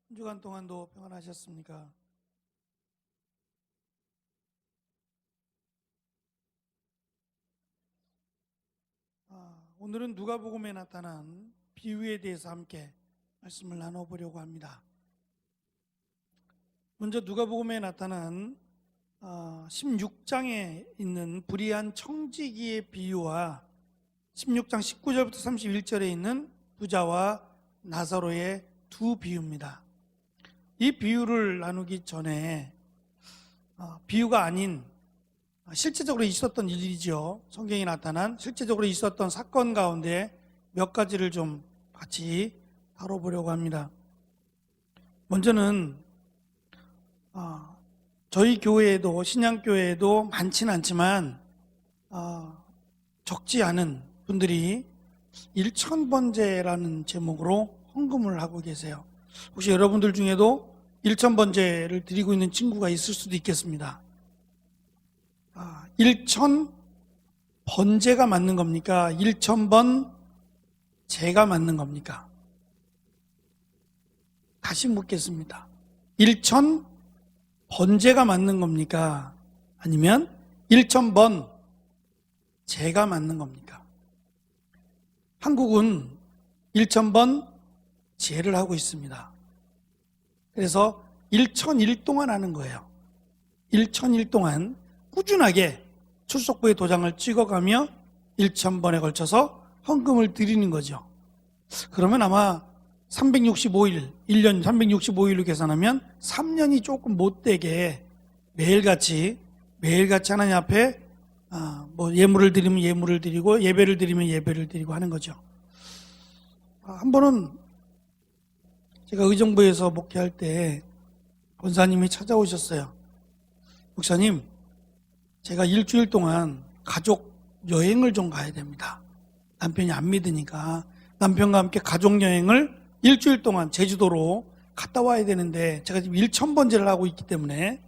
한 주간 동안도 평안하셨습니까? 오늘은 누가복음에 나타난 비유에 대해서 함께 말씀을 나눠보려고 합니다. 먼저 누가복음에 나타난 16장에 있는 불의한 청지기의 비유와 16장 19절부터 31절에 있는 부자와 나사로의 두 비유입니다. 이 비유를 나누기 전에 비유가 아닌 실제적으로 있었던 일이죠. 성경에 나타난 실제적으로 있었던 사건 가운데 몇 가지를 좀 같이 다뤄보려고 합니다. 먼저는 저희 교회에도 신양교회에도 많지는 않지만 적지 않은 분들이 일천번제라는 제목으로 헌금을 하고 계세요. 혹시 여러분들 중에도 일천번제를 드리고 있는 친구가 있을 수도 있겠습니다. 일천번제가 맞는 겁니까? 일천번제가 맞는 겁니까? 다시 묻겠습니다. 일천번제가 맞는 겁니까? 아니면 일천번제가 맞는 겁니까? 한국은 일천번제를 하고 있습니다. 그래서 일천일 동안 하는 거예요. 일천일 동안 꾸준하게 출석부에 도장을 찍어가며 1000번에 걸쳐서 헌금을 드리는 거죠. 그러면 아마 365일, 1년 365일로 계산하면 3년이 조금 못되게 매일같이 하나님 앞에 예물을 드리면 예물을 드리고 예배를 드리면 예배를 드리고 하는 거죠. 한 번은 제가 의정부에서 목회할 때 권사님이 찾아오셨어요. 목사님, 제가 일주일 동안 가족 여행을 좀 가야 됩니다. 남편이 안 믿으니까 남편과 함께 가족 여행을 일주일 동안 제주도로 갔다 와야 되는데 제가 지금 1000번제를 하고 있기 때문에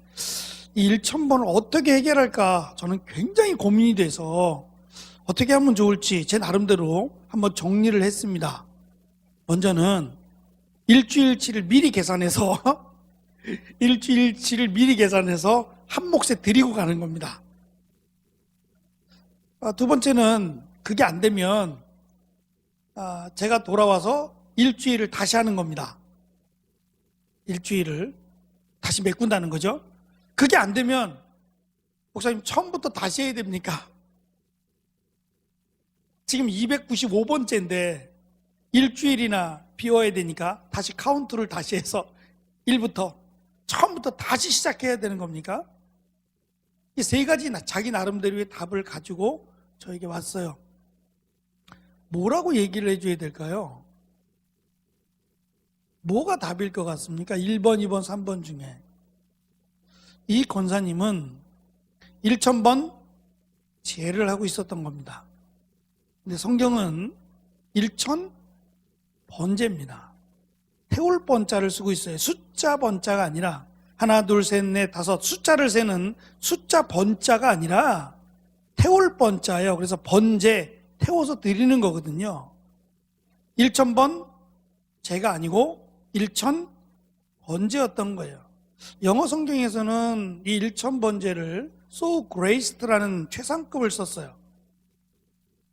이 1000번을 어떻게 해결할까 저는 굉장히 고민이 돼서 어떻게 하면 좋을지 제 나름대로 한번 정리를 했습니다. 먼저는 일주일치를 미리 계산해서 한 몫에 드리고 가는 겁니다. 두 번째는 그게 안 되면 제가 돌아와서 일주일을 다시 하는 겁니다. 일주일을 다시 메꾼다는 거죠. 그게 안 되면 목사님 처음부터 다시 해야 됩니까? 지금 295번째인데 일주일이나 비워야 되니까 다시 카운트를 다시 해서 처음부터 다시 시작해야 되는 겁니까? 이 세 가지 자기 나름대로의 답을 가지고 저에게 왔어요. 뭐라고 얘기를 해줘야 될까요? 뭐가 답일 것 같습니까? 1번, 2번, 3번 중에. 이 권사님은 1000번 제를 하고 있었던 겁니다. 근데 성경은 1000번제입니다. 태울 번자를 쓰고 있어요. 숫자 번자가 아니라 하나, 둘, 셋, 넷, 다섯 숫자를 세는 숫자 번자가 아니라 태울 번자예요. 그래서 번제, 태워서 드리는 거거든요. 1000번 제가 아니고 1000번제였던 거예요. 영어 성경에서는 이 1000번제를 so graced라는 최상급을 썼어요.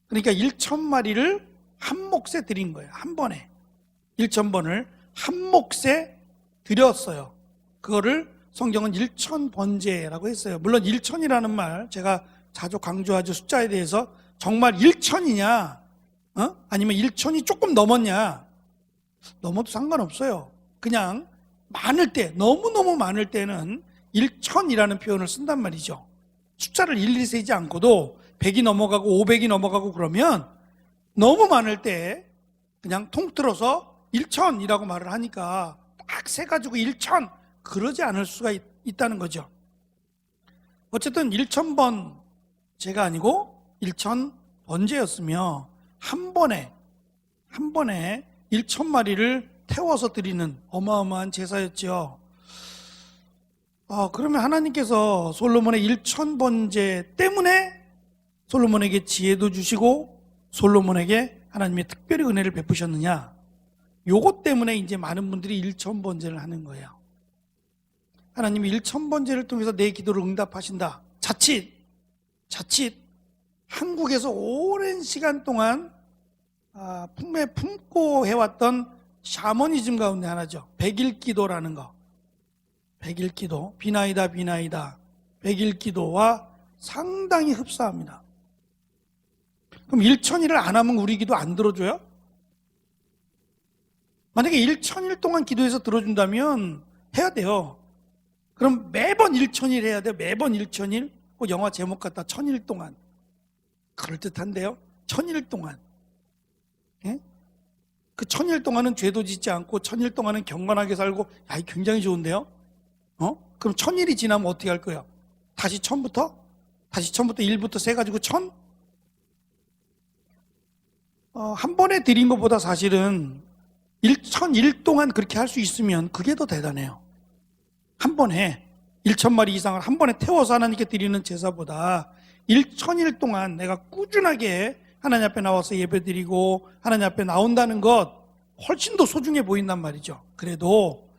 그러니까 1000마리를 한 몫에 드린 거예요. 한 번에 1000번을 한 몫에 드렸어요. 그거를 성경은 1000번제라고 했어요. 물론 1000이라는 말 제가 자주 강조하죠. 숫자에 대해서 정말 1000이냐 아니면 1000이 조금 넘었냐, 넘어도 상관없어요. 그냥 많을 때, 너무너무 많을 때는 1000이라는 표현을 쓴단 말이죠. 숫자를 일일이 세지 않고도 100이 넘어가고 500이 넘어가고 그러면 너무 많을 때 그냥 통틀어서 1000이라고 말을 하니까 딱 세가지고 1000 그러지 않을 수가 있다는 거죠. 어쨌든 1000번 제가 아니고 1000번제였으며 한 번에 1000마리를 태워서 드리는 어마어마한 제사였죠. 그러면 하나님께서 솔로몬의 1000번제 때문에 솔로몬에게 지혜도 주시고 솔로몬에게 하나님의 특별히 은혜를 베푸셨느냐? 요것 때문에 이제 많은 분들이 일천번제를 하는 거예요. 하나님이 일천번제를 통해서 내 기도를 응답하신다. 자칫 한국에서 오랜 시간 동안 품에 품고 해왔던 샤머니즘 가운데 하나죠. 백일기도라는 거. 백일기도, 비나이다 백일기도와 상당히 흡사합니다. 그럼 일천일을 안 하면 우리 기도 안 들어줘요? 만약에 일천일 동안 기도해서 들어준다면 해야 돼요. 그럼 매번 일천일 해야 돼요. 매번 일천일. 영화 제목 같다. 천일 동안. 그럴듯한데요. 천일 동안. 예? 그 천일 동안은 죄도 짓지 않고 천일 동안은 경건하게 살고, 야, 굉장히 좋은데요. 그럼 천일이 지나면 어떻게 할 거예요? 다시 처음부터 1부터 세 가지고 천? 한 번에 드린 것보다 사실은 천일 동안 그렇게 할 수 있으면 그게 더 대단해요. 한 번에 1,000마리 이상을 한 번에 태워서 하나님께 드리는 제사보다 1,000일 동안 내가 꾸준하게 하나님 앞에 나와서 예배드리고 하나님 앞에 나온다는 것 훨씬 더 소중해 보인단 말이죠. 그래도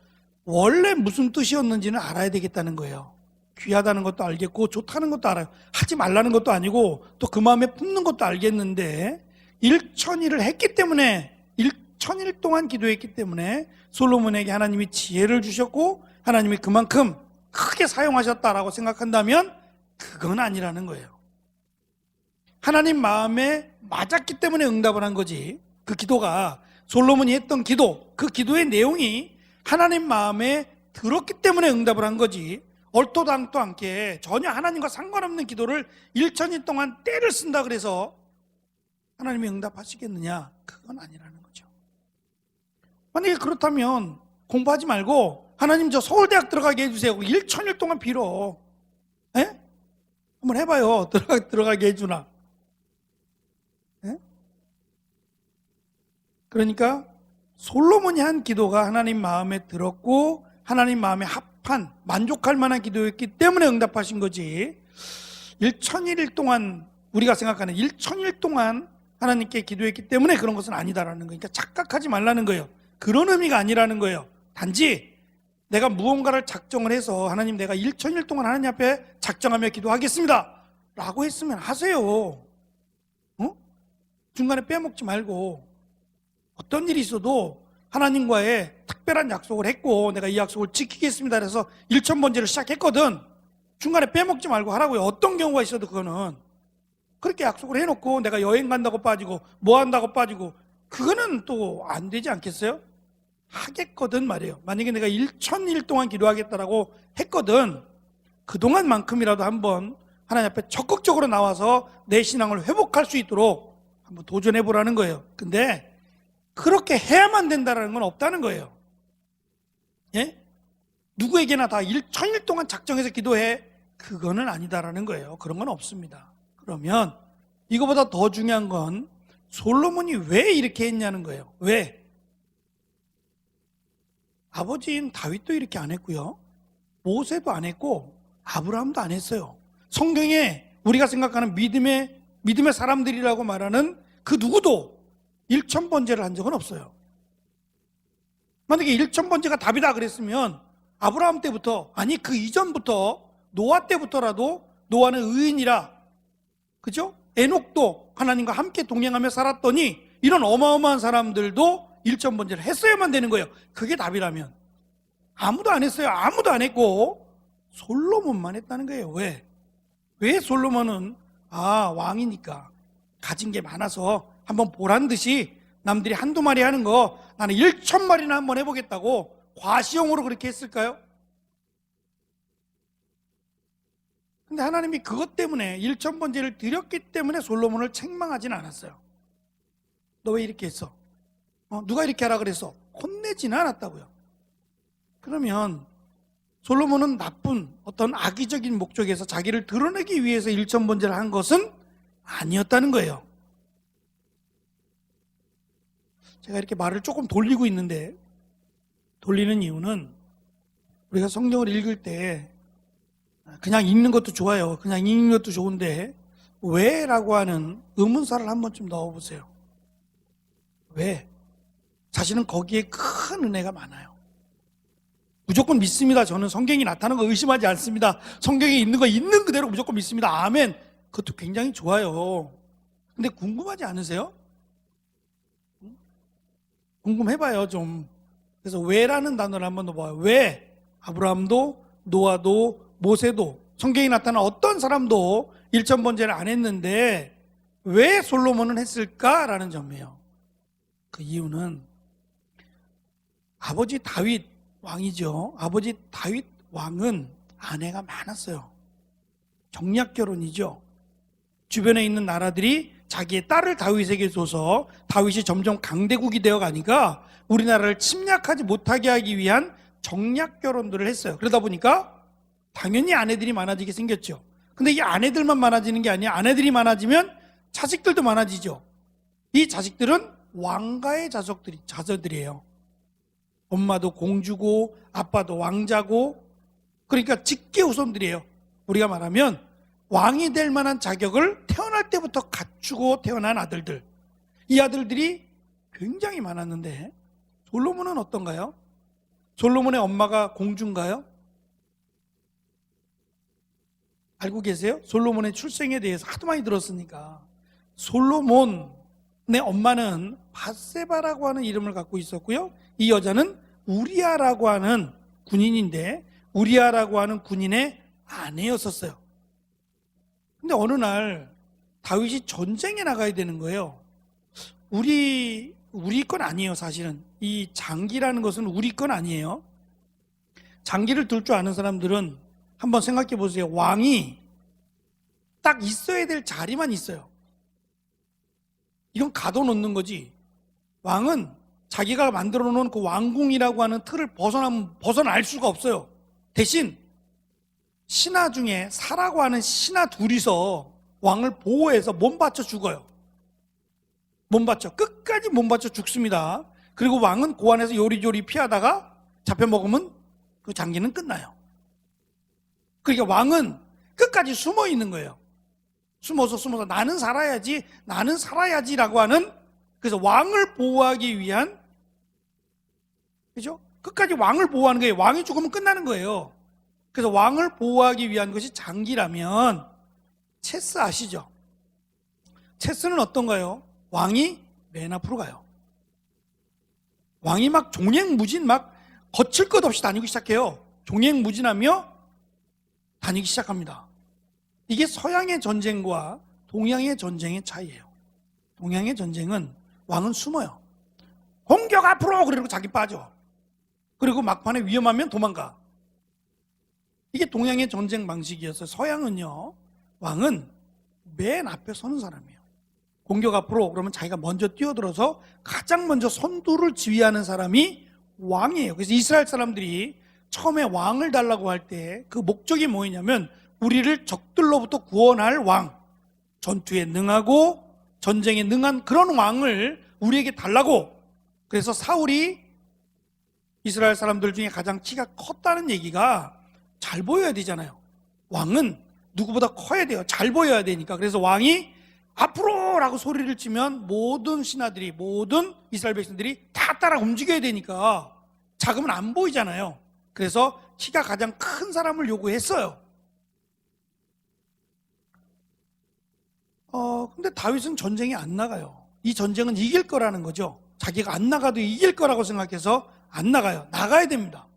원래 무슨 뜻이었는지는 알아야 되겠다는 거예요. 귀하다는 것도 알겠고 좋다는 것도 알아요. 하지 말라는 것도 아니고 또 그 마음에 품는 것도 알겠는데 1,000일을 했기 때문에 1,000일 동안 기도했기 때문에 솔로몬에게 하나님이 지혜를 주셨고 하나님이 그만큼 크게 사용하셨다라고 생각한다면 그건 아니라는 거예요. 하나님 마음에 맞았기 때문에 응답을 한 거지. 그 기도가 솔로몬이 했던 기도, 그 기도의 내용이 하나님 마음에 들었기 때문에 응답을 한 거지. 얼토당토 않게 전혀 하나님과 상관없는 기도를 1,000일 동안 때를 쓴다 그래서 하나님이 응답하시겠느냐? 그건 아니라는 거죠. 만약에 그렇다면 공부하지 말고 하나님 저 서울대학 들어가게 해주세요. 1,000일 동안 빌어. 에? 한번 해봐요. 들어가게 해주나. 에? 그러니까 솔로몬이 한 기도가 하나님 마음에 들었고 하나님 마음에 합한 만족할 만한 기도였기 때문에 응답하신 거지. 1,000일 동안 우리가 생각하는 1,000일 동안 하나님께 기도했기 때문에 그런 것은 아니다라는 거니까 착각하지 말라는 거예요. 그런 의미가 아니라는 거예요. 단지 내가 무언가를 작정을 해서 하나님 내가 1,000일 동안 하나님 앞에 작정하며 기도하겠습니다 라고 했으면 하세요. 중간에 빼먹지 말고 어떤 일이 있어도 하나님과의 특별한 약속을 했고 내가 이 약속을 지키겠습니다 그래서 1,000번제를 시작했거든. 중간에 빼먹지 말고 하라고요. 어떤 경우가 있어도 그거는 그렇게 약속을 해놓고 내가 여행 간다고 빠지고 뭐 한다고 빠지고 그거는 또 안 되지 않겠어요? 하겠거든 말이에요. 만약에 내가 1,000일 동안 기도하겠다라고 했거든 그동안만큼이라도 한번 하나님 앞에 적극적으로 나와서 내 신앙을 회복할 수 있도록 한번 도전해 보라는 거예요. 근데 그렇게 해야만 된다는 건 없다는 거예요. 예? 누구에게나 다 1,000일 동안 작정해서 기도해 그거는 아니다라는 거예요. 그런 건 없습니다. 그러면 이거보다 더 중요한 건 솔로몬이 왜 이렇게 했냐는 거예요. 왜? 아버지인 다윗도 이렇게 안 했고요. 모세도 안 했고 아브라함도 안 했어요. 성경에 우리가 생각하는 믿음의 사람들이라고 말하는 그 누구도 1,000번제를 한 적은 없어요. 만약에 1,000번제가 답이다 그랬으면 아브라함 때부터 아니 그 이전부터 노아 때부터라도 노아는 의인이라 그죠? 에녹도 하나님과 함께 동행하며 살았더니 이런 어마어마한 사람들도 1,000번제를 했어야만 되는 거예요. 그게 답이라면 아무도 안 했어요. 아무도 안 했고 솔로몬만 했다는 거예요. 왜? 왜 솔로몬은 왕이니까 가진 게 많아서 한번 보란 듯이 남들이 한두 마리 하는 거 나는 1,000마리나 한번 해보겠다고 과시용으로 그렇게 했을까요? 근데 하나님이 그것 때문에 1,000번제를 드렸기 때문에 솔로몬을 책망하진 않았어요. 너 왜 이렇게 했어? 누가 이렇게 하라 그랬어? 혼내지는 않았다고요. 그러면 솔로몬은 나쁜 어떤 악의적인 목적에서 자기를 드러내기 위해서 1,000번제를 한 것은 아니었다는 거예요. 제가 이렇게 말을 조금 돌리고 있는데 돌리는 이유는 우리가 성경을 읽을 때 그냥 읽는 것도 좋아요. 그냥 읽는 것도 좋은데 왜? 라고 하는 의문사를 한 번쯤 넣어보세요. 왜? 사실은 거기에 큰 은혜가 많아요. 무조건 믿습니다. 저는 성경이 나타나는 거 의심하지 않습니다. 성경에 있는 거 있는 그대로 무조건 믿습니다. 아멘. 그것도 굉장히 좋아요. 근데 궁금하지 않으세요? 궁금해봐요 좀. 그래서 왜라는 단어를 한번 넣어봐요. 왜 아브라함도 노아도 모세도 성경에 나타난 어떤 사람도 일천번제를 안 했는데 왜 솔로몬은 했을까라는 점이에요. 그 이유는 아버지 다윗 왕이죠. 아버지 다윗 왕은 아내가 많았어요. 정략 결혼이죠. 주변에 있는 나라들이 자기의 딸을 다윗에게 줘서 다윗이 점점 강대국이 되어 가니까 우리나라를 침략하지 못하게 하기 위한 정략 결혼들을 했어요. 그러다 보니까 당연히 아내들이 많아지게 생겼죠. 근데 이 아내들만 많아지는 게 아니야. 아내들이 많아지면 자식들도 많아지죠. 이 자식들은 왕가의 자녀들이에요. 엄마도 공주고 아빠도 왕자고, 그러니까 직계 후손들이에요. 우리가 말하면 왕이 될 만한 자격을 태어날 때부터 갖추고 태어난 아들들. 이 아들들이 굉장히 많았는데 솔로몬은 어떤가요? 솔로몬의 엄마가 공주인가요? 알고 계세요? 솔로몬의 출생에 대해서 하도 많이 들었으니까. 솔로몬의 엄마는 밧세바라고 하는 이름을 갖고 있었고요. 이 여자는 우리아라고 하는 군인인데 우리아라고 하는 군인의 아내였었어요. 근데 어느 날 다윗이 전쟁에 나가야 되는 거예요. 우리 건 아니에요. 사실은 이 장기라는 것은 우리 건 아니에요. 장기를 들 줄 아는 사람들은 한번 생각해 보세요. 왕이 딱 있어야 될 자리만 있어요. 이건 가둬놓는 거지. 왕은 자기가 만들어 놓은 그 왕궁이라고 하는 틀을 벗어날 수가 없어요. 대신 신하 중에 사라고 하는 신하 둘이서 왕을 보호해서 몸바쳐 죽어요. 몸바쳐 끝까지 몸바쳐 죽습니다. 그리고 왕은 그 안에서 요리조리 피하다가 잡혀먹으면 그 장기는 끝나요. 그러니까 왕은 끝까지 숨어 있는 거예요. 숨어서 나는 살아야지라고 하는, 그래서 왕을 보호하기 위한, 그죠? 끝까지 왕을 보호하는 거예요. 왕이 죽으면 끝나는 거예요. 그래서 왕을 보호하기 위한 것이 장기라면 체스 아시죠? 체스는 어떤가요? 왕이 맨 앞으로 가요. 왕이 막 종횡무진 막 거칠 것 없이 다니기 시작해요. 종횡무진하며 다니기 시작합니다. 이게 서양의 전쟁과 동양의 전쟁의 차이예요. 동양의 전쟁은 왕은 숨어요. 공격 앞으로! 그러고 자기 빠져. 그리고 막판에 위험하면 도망가. 이게 동양의 전쟁 방식이었어요. 서양은요, 왕은 맨 앞에 서는 사람이에요. 공격 앞으로 그러면 자기가 먼저 뛰어들어서 가장 먼저 선두를 지휘하는 사람이 왕이에요. 그래서 이스라엘 사람들이 처음에 왕을 달라고 할 때 그 목적이 뭐였냐면 우리를 적들로부터 구원할 왕, 전투에 능하고 전쟁에 능한 그런 왕을 우리에게 달라고. 그래서 사울이 이스라엘 사람들 중에 가장 키가 컸다는 얘기가 잘 보여야 되잖아요. 왕은 누구보다 커야 돼요. 잘 보여야 되니까. 그래서 왕이 앞으로라고 소리를 치면 모든 신하들이, 모든 이스라엘 백성들이 다 따라 움직여야 되니까 작으면 안 보이잖아요. 그래서 키가 가장 큰 사람을 요구했어요. 근데 다윗은 전쟁에 안 나가요. 이 전쟁은 이길 거라는 거죠. 자기가 안 나가도 이길 거라고 생각해서 안 나가요. 나가야 됩니다.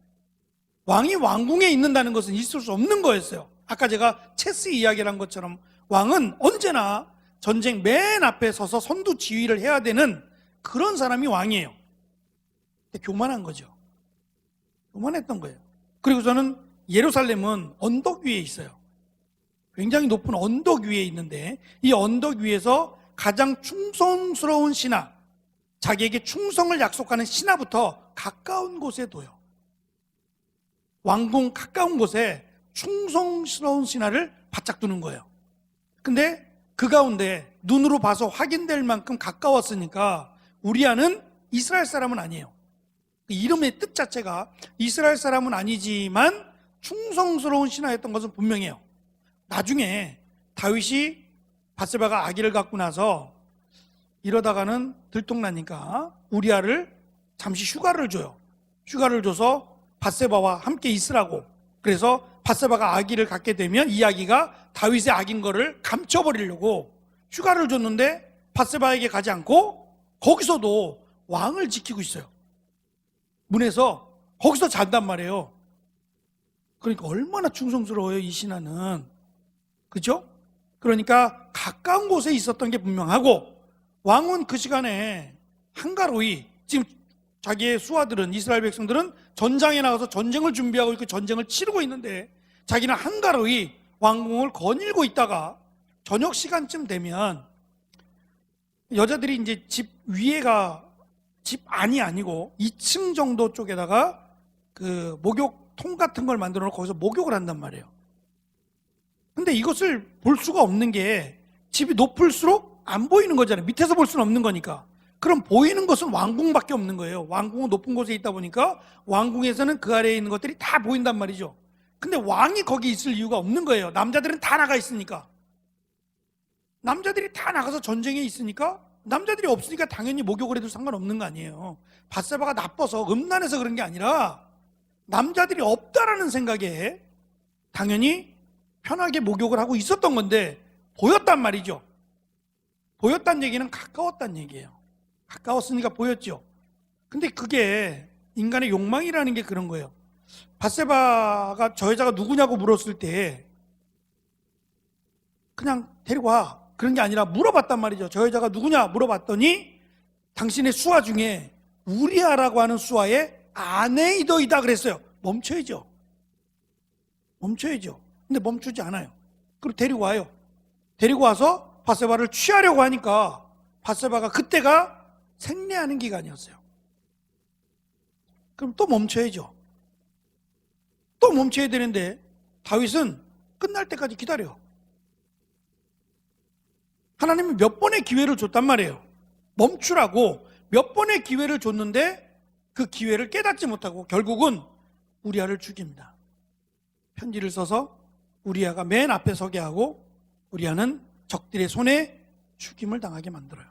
왕이 왕궁에 있는다는 것은 있을 수 없는 거였어요. 아까 제가 체스 이야기를 한 것처럼 왕은 언제나 전쟁 맨 앞에 서서 선두 지휘를 해야 되는 그런 사람이 왕이에요. 근데 교만한 거죠. 교만했던 거예요. 그리고 저는 예루살렘은 언덕 위에 있어요. 굉장히 높은 언덕 위에 있는데 이 언덕 위에서 가장 충성스러운 신하, 자기에게 충성을 약속하는 신하부터 가까운 곳에 둬요. 왕궁 가까운 곳에 충성스러운 신하를 바짝 두는 거예요. 근데 그 가운데 눈으로 봐서 확인될 만큼 가까웠으니까 우리아는 이스라엘 사람은 아니에요. 이름의 뜻 자체가 이스라엘 사람은 아니지만 충성스러운 신하였던 것은 분명해요. 나중에 다윗이 밧세바가 아기를 갖고 나서 이러다가는 들통나니까 우리아를 잠시 휴가를 줘요. 휴가를 줘서 밧세바와 함께 있으라고. 그래서 밧세바가 아기를 갖게 되면 이 아기가 다윗의 아기인 거를 감춰버리려고 휴가를 줬는데 밧세바에게 가지 않고 거기서도 왕을 지키고 있어요. 문에서 거기서 잔단 말이에요. 그러니까 얼마나 충성스러워요, 이 신하는. 그죠? 그러니까 가까운 곳에 있었던 게 분명하고, 왕은 그 시간에 한가로이, 지금 자기의 수하들은, 이스라엘 백성들은 전장에 나가서 전쟁을 준비하고 있고 전쟁을 치르고 있는데 자기는 한가로이 왕궁을 거닐고 있다가 저녁 시간쯤 되면 여자들이 이제 집 위에가 집 안이 아니고 2층 정도 쪽에다가 그 목욕통 같은 걸 만들어 놓고 거기서 목욕을 한단 말이에요. 근데 이것을 볼 수가 없는 게 집이 높을수록 안 보이는 거잖아요. 밑에서 볼 수는 없는 거니까. 그럼 보이는 것은 왕궁밖에 없는 거예요. 왕궁은 높은 곳에 있다 보니까 왕궁에서는 그 아래에 있는 것들이 다 보인단 말이죠. 근데 왕이 거기 있을 이유가 없는 거예요. 남자들은 다 나가 있으니까. 남자들이 다 나가서 전쟁에 있으니까, 남자들이 없으니까 당연히 목욕을 해도 상관없는 거 아니에요. 밧세바가 나빠서 음란해서 그런 게 아니라 남자들이 없다라는 생각에 당연히 편하게 목욕을 하고 있었던 건데 보였단 말이죠. 보였단 얘기는 가까웠단 얘기예요. 가까웠으니까 보였죠. 근데 그게 인간의 욕망이라는 게 그런 거예요. 밧세바가 저 여자가 누구냐고 물었을 때 그냥 데리고 와, 그런 게 아니라 물어봤단 말이죠. 저 여자가 누구냐 물어봤더니 당신의 수하 중에 우리아라고 하는 수하의 아내이더이다 그랬어요. 멈춰야죠. 멈춰야죠. 근데 멈추지 않아요. 그리고 데리고 와요. 데리고 와서 밧세바를 취하려고 하니까 밧세바가 그때가 생리하는 기간이었어요. 그럼 또 멈춰야죠. 또 멈춰야 되는데 다윗은 끝날 때까지 기다려. 하나님은 몇 번의 기회를 줬단 말이에요. 멈추라고 몇 번의 기회를 줬는데 그 기회를 깨닫지 못하고 결국은 우리아를 죽입니다. 편지를 써서 우리아가 맨 앞에 서게 하고 우리아는 적들의 손에 죽임을 당하게 만들어요.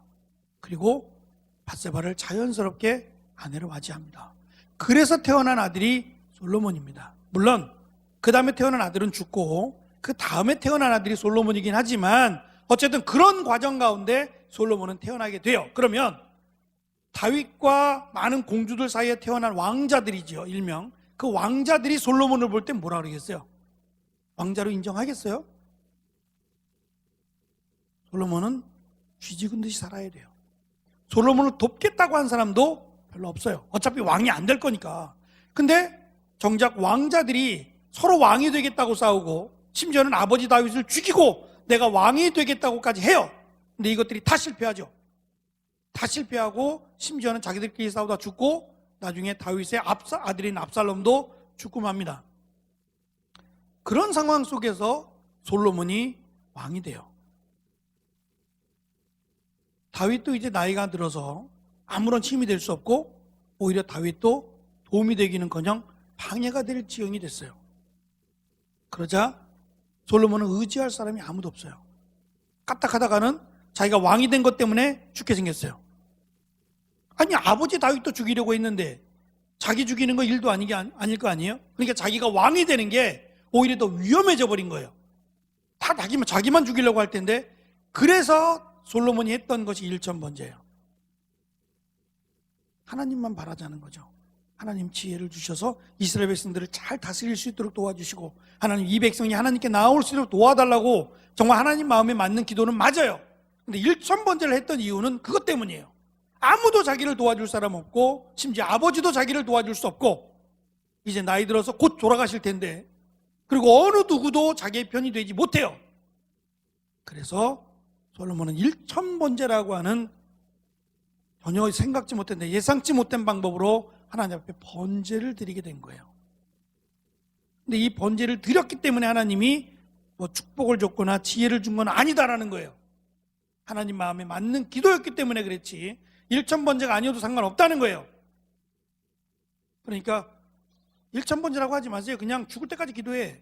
그리고 밧세바를 자연스럽게 아내로 맞이합니다. 그래서 태어난 아들이 솔로몬입니다. 물론 그 다음에 태어난 아들은 죽고 그 다음에 태어난 아들이 솔로몬이긴 하지만 어쨌든 그런 과정 가운데 솔로몬은 태어나게 돼요. 그러면 다윗과 많은 공주들 사이에 태어난 왕자들이죠, 일명. 그 왕자들이 솔로몬을 볼 때 뭐라 그러겠어요? 왕자로 인정하겠어요? 솔로몬은 쥐죽은 듯이 살아야 돼요. 솔로몬을 돕겠다고 한 사람도 별로 없어요. 어차피 왕이 안 될 거니까. 근데 정작 왕자들이 서로 왕이 되겠다고 싸우고 심지어는 아버지 다윗을 죽이고 내가 왕이 되겠다고까지 해요. 근데 이것들이 다 실패하죠. 다 실패하고 심지어는 자기들끼리 싸우다 죽고 나중에 다윗의 아들인 압살롬도 죽고 맙니다. 그런 상황 속에서 솔로몬이 왕이 돼요. 다윗도 이제 나이가 들어서 아무런 힘이 될 수 없고 오히려 다윗도 도움이 되기는커녕 방해가 될 지경이 됐어요. 그러자 솔로몬은 의지할 사람이 아무도 없어요. 까딱하다가는 자기가 왕이 된 것 때문에 죽게 생겼어요. 아니 아버지 다윗도 죽이려고 했는데 자기 죽이는 거 일도 아닐 거 아니에요? 그러니까 자기가 왕이 되는 게 오히려 더 위험해져 버린 거예요. 다 자기만 죽이려고 할 텐데. 그래서 솔로몬이 했던 것이 일천번제예요. 하나님만 바라자는 거죠. 하나님 지혜를 주셔서 이스라엘 백성들을 잘 다스릴 수 있도록 도와주시고 하나님 이 백성이 하나님께 나올 수 있도록 도와달라고 정말 하나님 마음에 맞는 기도는 맞아요. 근데 일천번제를 했던 이유는 그것 때문이에요. 아무도 자기를 도와줄 사람 없고 심지어 아버지도 자기를 도와줄 수 없고 이제 나이 들어서 곧 돌아가실 텐데 그리고 어느 누구도 자기의 편이 되지 못해요. 그래서 솔로몬은 일천번제라고 하는 전혀 생각지 못했는데 예상치 못한 방법으로 하나님 앞에 번제를 드리게 된 거예요. 근데 이 번제를 드렸기 때문에 하나님이 뭐 축복을 줬거나 지혜를 준 건 아니다라는 거예요. 하나님 마음에 맞는 기도였기 때문에 그랬지 일천번제가 아니어도 상관없다는 거예요. 그러니까 일천번제라고 하지 마세요. 그냥 죽을 때까지 기도해.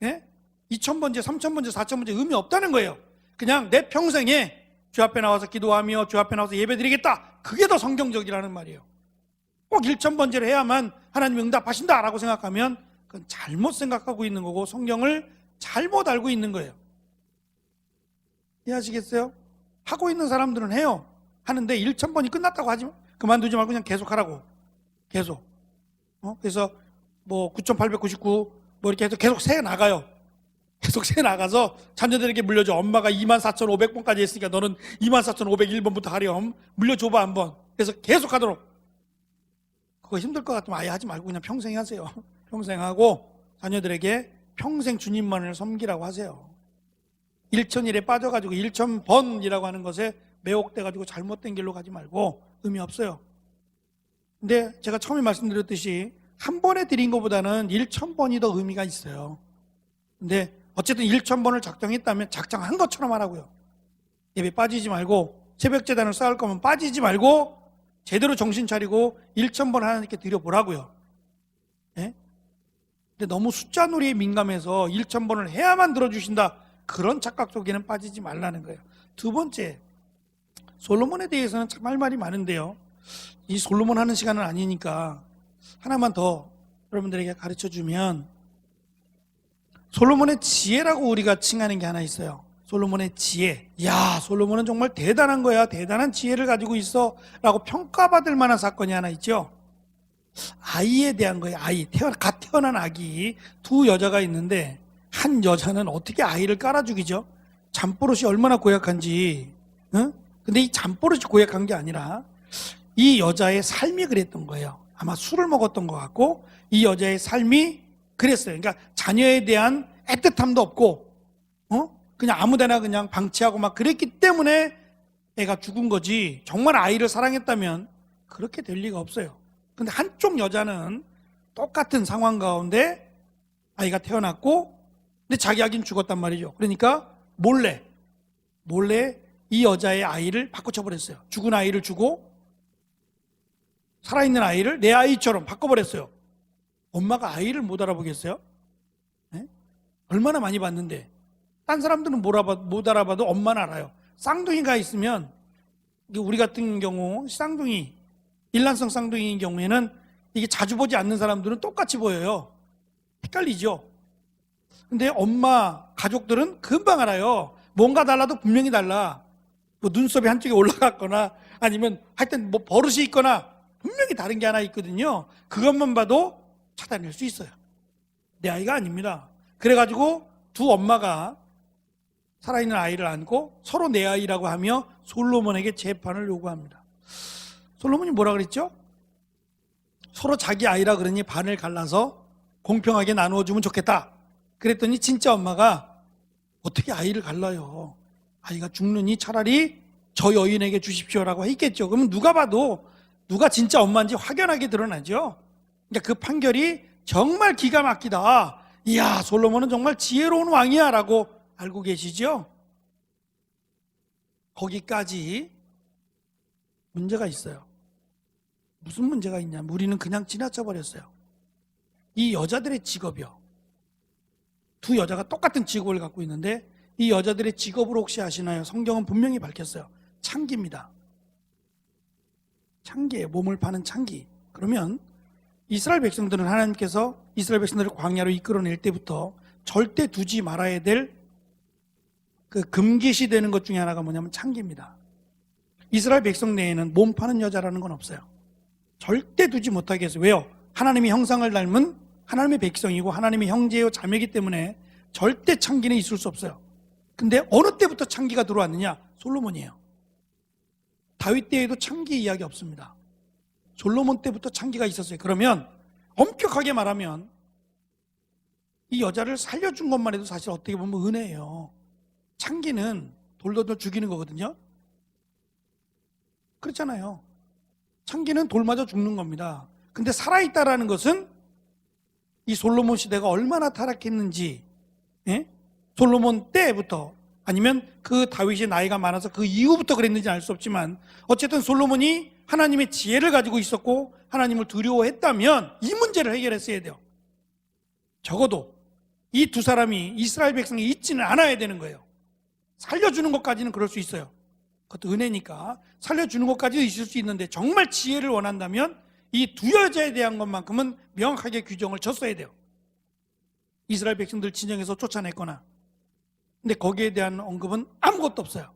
예? 2000번제, 3000번제, 4000번제 의미 없다는 거예요. 그냥 내 평생에 주 앞에 나와서 기도하며 주 앞에 나와서 예배 드리겠다. 그게 더 성경적이라는 말이에요. 꼭 일천번제를 해야만 하나님 응답하신다라고 생각하면 그건 잘못 생각하고 있는 거고 성경을 잘못 알고 있는 거예요. 이해하시겠어요? 하고 있는 사람들은 해요. 하는데 1,000번이 끝났다고 하지 그만두지 말고 그냥 계속 하라고. 계속. 그래서 뭐 9,899 뭐 이렇게 해서 계속 세 나가요. 계속 세 나가서 자녀들에게 물려줘. 엄마가 24,500번까지 했으니까 너는 24,501번부터 하렴. 물려줘봐 한번. 그래서 계속 하도록. 그거 힘들 것 같으면 아예 하지 말고 그냥 평생 하세요. 평생 하고 자녀들에게 평생 주님만을 섬기라고 하세요. 1,000일에 빠져가지고 1,000번이라고 하는 것에 매혹돼가지고 잘못된 길로 가지 말고 의미 없어요. 근데 제가 처음에 말씀드렸듯이 한 번에 드린 것보다는 1,000번이 더 의미가 있어요. 근데 어쨌든 1,000번을 작정했다면 작정한 것처럼 하라고요. 예배 빠지지 말고 새벽 제단을 쌓을 거면 빠지지 말고 제대로 정신 차리고 1,000번 하나님께 드려보라고요. 예? 근데 너무 숫자 놀이에 민감해서 1,000번을 해야만 들어주신다. 그런 착각 속에는 빠지지 말라는 거예요. 두 번째, 솔로몬에 대해서는 참 할 말이 많은데요. 이 솔로몬 하는 시간은 아니니까 하나만 더 여러분들에게 가르쳐주면 솔로몬의 지혜라고 우리가 칭하는 게 하나 있어요. 솔로몬의 지혜. 야, 솔로몬은 정말 대단한 거야. 대단한 지혜를 가지고 있어. 라고 평가받을 만한 사건이 하나 있죠. 아이에 대한 거예요. 아이. 갓 태어난 아기. 두 여자가 있는데 한 여자는 어떻게 아이를 깔아 죽이죠? 잠버릇이 얼마나 고약한지. 응? 근데 이 잠버릇이 고약한 게 아니라 이 여자의 삶이 그랬던 거예요. 아마 술을 먹었던 것 같고 이 여자의 삶이 그랬어요. 그러니까 자녀에 대한 애틋함도 없고 그냥 아무데나 그냥 방치하고 막 그랬기 때문에 애가 죽은 거지. 정말 아이를 사랑했다면 그렇게 될 리가 없어요. 근데 한쪽 여자는 똑같은 상황 가운데 아이가 태어났고 근데 자기 아기는 죽었단 말이죠. 그러니까 몰래 이 여자의 아이를 바꿔쳐버렸어요. 죽은 아이를 주고 살아있는 아이를 내 아이처럼 바꿔버렸어요. 엄마가 아이를 못 알아보겠어요? 네? 얼마나 많이 봤는데 딴 사람들은 못 알아봐도 엄마는 알아요. 쌍둥이가 있으면 우리 같은 경우 쌍둥이 일란성 쌍둥이인 경우에는 이게 자주 보지 않는 사람들은 똑같이 보여요. 헷갈리죠? 근데 엄마 가족들은 금방 알아요. 뭔가 달라도 분명히 달라. 뭐 눈썹이 한쪽에 올라갔거나 아니면 하여튼 뭐 버릇이 있거나 분명히 다른 게 하나 있거든요. 그것만 봐도 찾아낼 수 있어요. 내 아이가 아닙니다. 그래가지고 두 엄마가 살아있는 아이를 안고 서로 내 아이라고 하며 솔로몬에게 재판을 요구합니다. 솔로몬이 뭐라 그랬죠? 서로 자기 아이라 그러니 반을 갈라서 공평하게 나누어주면 좋겠다. 그랬더니 진짜 엄마가 어떻게 아이를 갈라요? 아이가 죽느니 차라리 저 여인에게 주십시오라고 했겠죠. 그러면 누가 봐도 누가 진짜 엄마인지 확연하게 드러나죠. 그러니까 그 판결이 정말 기가 막히다. 이야, 솔로몬은 정말 지혜로운 왕이야 라고 알고 계시죠? 거기까지 문제가 있어요. 무슨 문제가 있냐? 우리는 그냥 지나쳐 버렸어요. 이 여자들의 직업이요. 두 여자가 똑같은 직업을 갖고 있는데 이 여자들의 직업을 혹시 아시나요? 성경은 분명히 밝혔어요. 창기입니다. 창기예요. 몸을 파는 창기. 그러면 이스라엘 백성들은 하나님께서 이스라엘 백성들을 광야로 이끌어낼 때부터 절대 두지 말아야 될 그 금기시 되는 것 중에 하나가 뭐냐면 창기입니다. 이스라엘 백성 내에는 몸 파는 여자라는 건 없어요. 절대 두지 못하게 했어요. 왜요? 하나님의 형상을 닮은 하나님의 백성이고 하나님의 형제요 자매이기 때문에 절대 창기는 있을 수 없어요. 근데 어느 때부터 창기가 들어왔느냐? 솔로몬이에요. 다윗 때에도 창기 이야기 없습니다. 솔로몬 때부터 창기가 있었어요. 그러면 엄격하게 말하면 이 여자를 살려준 것만 해도 사실 어떻게 보면 은혜예요. 창기는 돌돌돌 죽이는 거거든요. 그렇잖아요. 창기는 돌 맞아 죽는 겁니다. 근데 살아있다라는 것은 이 솔로몬 시대가 얼마나 타락했는지, 예? 솔로몬 때부터 아니면 그 다윗이 나이가 많아서 그 이후부터 그랬는지 알 수 없지만 어쨌든 솔로몬이 하나님의 지혜를 가지고 있었고 하나님을 두려워했다면 이 문제를 해결했어야 돼요. 적어도 이 두 사람이 이스라엘 백성이 있지는 않아야 되는 거예요. 살려주는 것까지는 그럴 수 있어요. 그것도 은혜니까 살려주는 것까지도 있을 수 있는데 정말 지혜를 원한다면 이 두 여자에 대한 것만큼은 명확하게 규정을 줬어야 돼요. 이스라엘 백성들 진영에서 쫓아냈거나. 근데 거기에 대한 언급은 아무것도 없어요.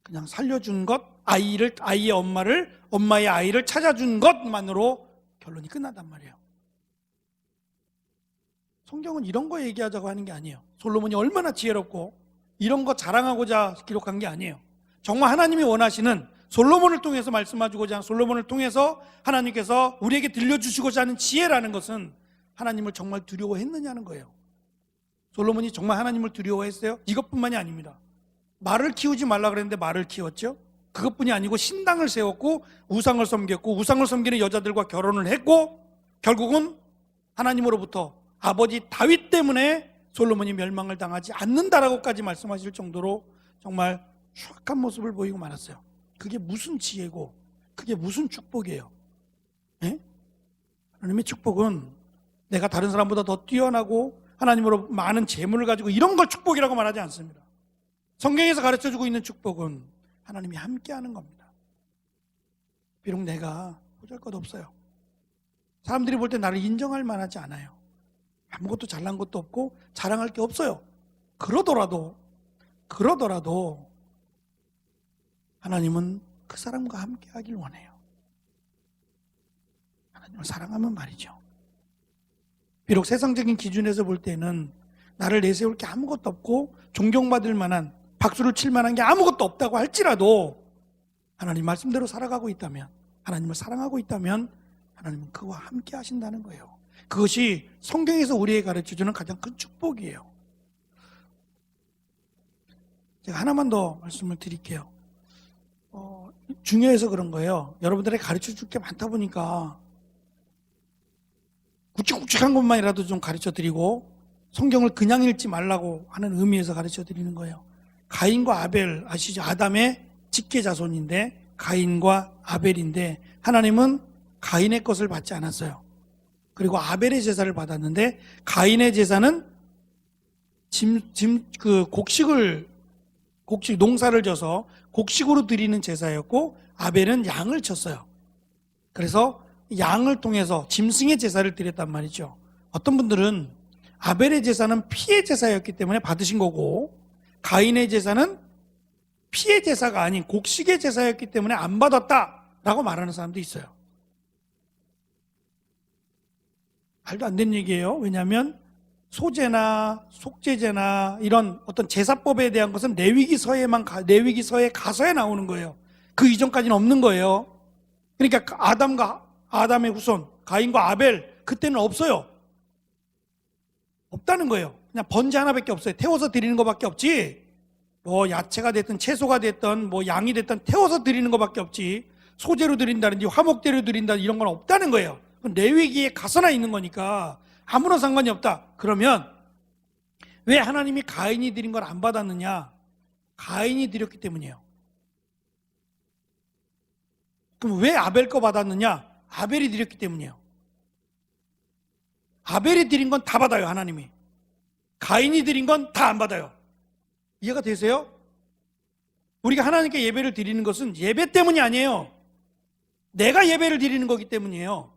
그냥 살려준 것, 아이의 엄마의 아이를 찾아준 것만으로 결론이 끝난단 말이에요. 성경은 이런 거 얘기하자고 하는 게 아니에요. 솔로몬이 얼마나 지혜롭고 이런 거 자랑하고자 기록한 게 아니에요. 정말 하나님이 원하시는, 솔로몬을 통해서 말씀하시고자 하는, 솔로몬을 통해서 하나님께서 우리에게 들려주시고자 하는 지혜라는 것은 하나님을 정말 두려워했느냐는 거예요. 솔로몬이 정말 하나님을 두려워했어요? 이것뿐만이 아닙니다. 말을 키우지 말라 그랬는데 말을 키웠죠. 그것뿐이 아니고 신당을 세웠고 우상을 섬겼고 우상을 섬기는 여자들과 결혼을 했고 결국은 하나님으로부터 아버지 다윗 때문에 솔로몬이 멸망을 당하지 않는다라고까지 말씀하실 정도로 정말 추악한 모습을 보이고 말았어요. 그게 무슨 지혜고 그게 무슨 축복이에요? 예? 하나님의 축복은 내가 다른 사람보다 더 뛰어나고 하나님으로 많은 재물을 가지고 이런 걸 축복이라고 말하지 않습니다. 성경에서 가르쳐주고 있는 축복은 하나님이 함께하는 겁니다. 비록 내가 보잘것없어요. 사람들이 볼 때 나를 인정할 만하지 않아요. 아무것도 잘난 것도 없고 자랑할 게 없어요. 그러더라도 하나님은 그 사람과 함께하길 원해요. 하나님을 사랑하면 말이죠. 비록 세상적인 기준에서 볼 때는 나를 내세울 게 아무것도 없고 존경받을 만한, 박수를 칠 만한 게 아무것도 없다고 할지라도 하나님 말씀대로 살아가고 있다면, 하나님을 사랑하고 있다면 하나님은 그와 함께 하신다는 거예요. 그것이 성경에서 우리에게 가르쳐주는 가장 큰 축복이에요. 제가 하나만 더 말씀을 드릴게요. 중요해서 그런 거예요. 여러분들에게 가르쳐줄 게 많다 보니까 굵직굵직한 것만이라도 좀 가르쳐드리고 성경을 그냥 읽지 말라고 하는 의미에서 가르쳐드리는 거예요. 가인과 아벨 아시죠? 아담의 직계자손인데 가인과 아벨인데 하나님은 가인의 것을 받지 않았어요. 그리고 아벨의 제사를 받았는데 가인의 제사는 곡식 농사를 져서 곡식으로 드리는 제사였고 아벨은 양을 쳤어요. 그래서 양을 통해서 짐승의 제사를 드렸단 말이죠. 어떤 분들은 아벨의 제사는 피의 제사였기 때문에 받으신 거고 가인의 제사는 피의 제사가 아닌 곡식의 제사였기 때문에 안 받았다라고 말하는 사람도 있어요. 말도 안 되는 얘기예요. 왜냐하면 소제나 속제제나 이런 어떤 제사법에 대한 것은 레위기서에 가서야 나오는 거예요. 그 이전까지는 없는 거예요. 그러니까 아담의 후손 가인과 아벨 그때는 없어요. 없다는 거예요. 그냥 번제 하나밖에 없어요. 태워서 드리는 것밖에 없지. 뭐 야채가 됐든 채소가 됐든 뭐 양이 됐든 태워서 드리는 것밖에 없지. 소제로 드린다든지 화목제로 드린다 이런 건 없다는 거예요. 레위기에 가서나 있는 거니까 아무런 상관이 없다. 그러면 왜 하나님이 가인이 드린 걸 안 받았느냐? 가인이 드렸기 때문이에요. 그럼 왜 아벨 거 받았느냐? 아벨이 드렸기 때문이에요. 아벨이 드린 건 다 받아요, 하나님이. 가인이 드린 건 다 안 받아요. 이해가 되세요? 우리가 하나님께 예배를 드리는 것은 예배 때문이 아니에요. 내가 예배를 드리는 거기 때문이에요.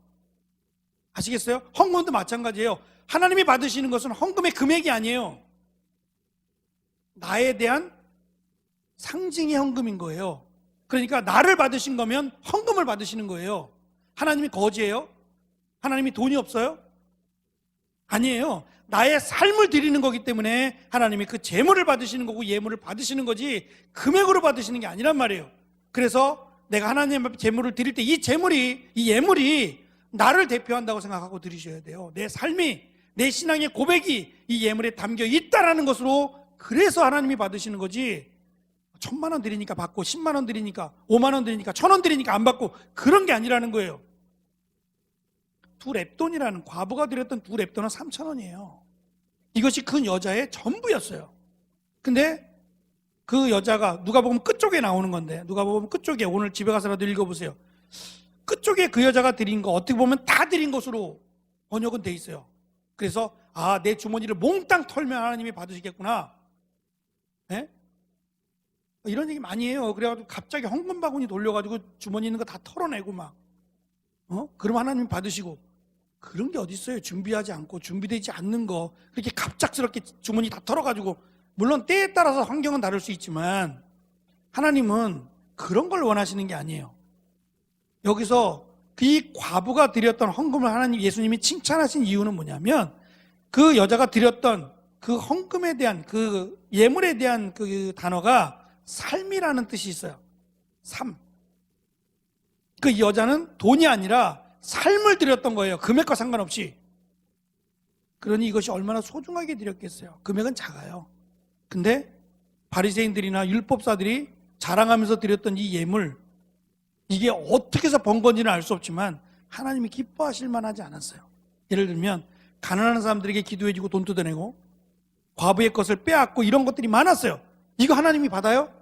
아시겠어요? 헌금도 마찬가지예요. 하나님이 받으시는 것은 헌금의 금액이 아니에요. 나에 대한 상징의 헌금인 거예요. 그러니까 나를 받으신 거면 헌금을 받으시는 거예요. 하나님이 거지예요? 하나님이 돈이 없어요? 아니에요. 나의 삶을 드리는 거기 때문에 하나님이 그 제물을 받으시는 거고 예물을 받으시는 거지 금액으로 받으시는 게 아니란 말이에요. 그래서 내가 하나님 앞에 제물을 드릴 때 이 예물이 나를 대표한다고 생각하고 드리셔야 돼요. 내 삶이, 내 신앙의 고백이 이 예물에 담겨 있다라는 것으로, 그래서 하나님이 받으시는 거지 1,000만 원 드리니까 받고 10만 원 드리니까 5만 원 드리니까 1,000원 드리니까 안 받고 그런 게 아니라는 거예요. 두 렙돈이라는, 과부가 드렸던 두 렙돈은 3,000원이에요. 이것이 그 여자의 전부였어요. 근데 그 여자가 누가복음 끝쪽에 나오는 건데, 누가복음 끝쪽에 오늘 집에 가서라도 읽어보세요. 끝쪽에 그 여자가 드린 거 어떻게 보면 다 드린 것으로 번역은 돼 있어요. 그래서 내 주머니를 몽땅 털면 하나님이 받으시겠구나. 네? 이런 얘기 많이 해요. 그래가지고 갑자기 헌금 바구니 돌려가지고 주머니 있는 거 다 털어내고 막, 그럼 하나님 받으시고. 그런 게 어디 있어요? 준비하지 않고 준비되지 않는 거 그렇게 갑작스럽게 주머니 다 털어가지고. 물론 때에 따라서 환경은 다를 수 있지만 하나님은 그런 걸 원하시는 게 아니에요. 여기서 이 과부가 드렸던 헌금을 하나님 예수님이 칭찬하신 이유는 뭐냐면, 그 여자가 드렸던 그 헌금에 대한 그 예물에 대한 그 단어가 삶이라는 뜻이 있어요. 삶. 그 여자는 돈이 아니라 삶을 드렸던 거예요. 금액과 상관없이. 그러니 이것이 얼마나 소중하게 드렸겠어요. 금액은 작아요. 근데 바리새인들이나 율법사들이 자랑하면서 드렸던 이 예물, 이게 어떻게 해서 번 건지는 알 수 없지만 하나님이 기뻐하실 만하지 않았어요. 예를 들면 가난한 사람들에게 기도해주고 돈 뜯어내고 과부의 것을 빼앗고 이런 것들이 많았어요. 이거 하나님이 받아요?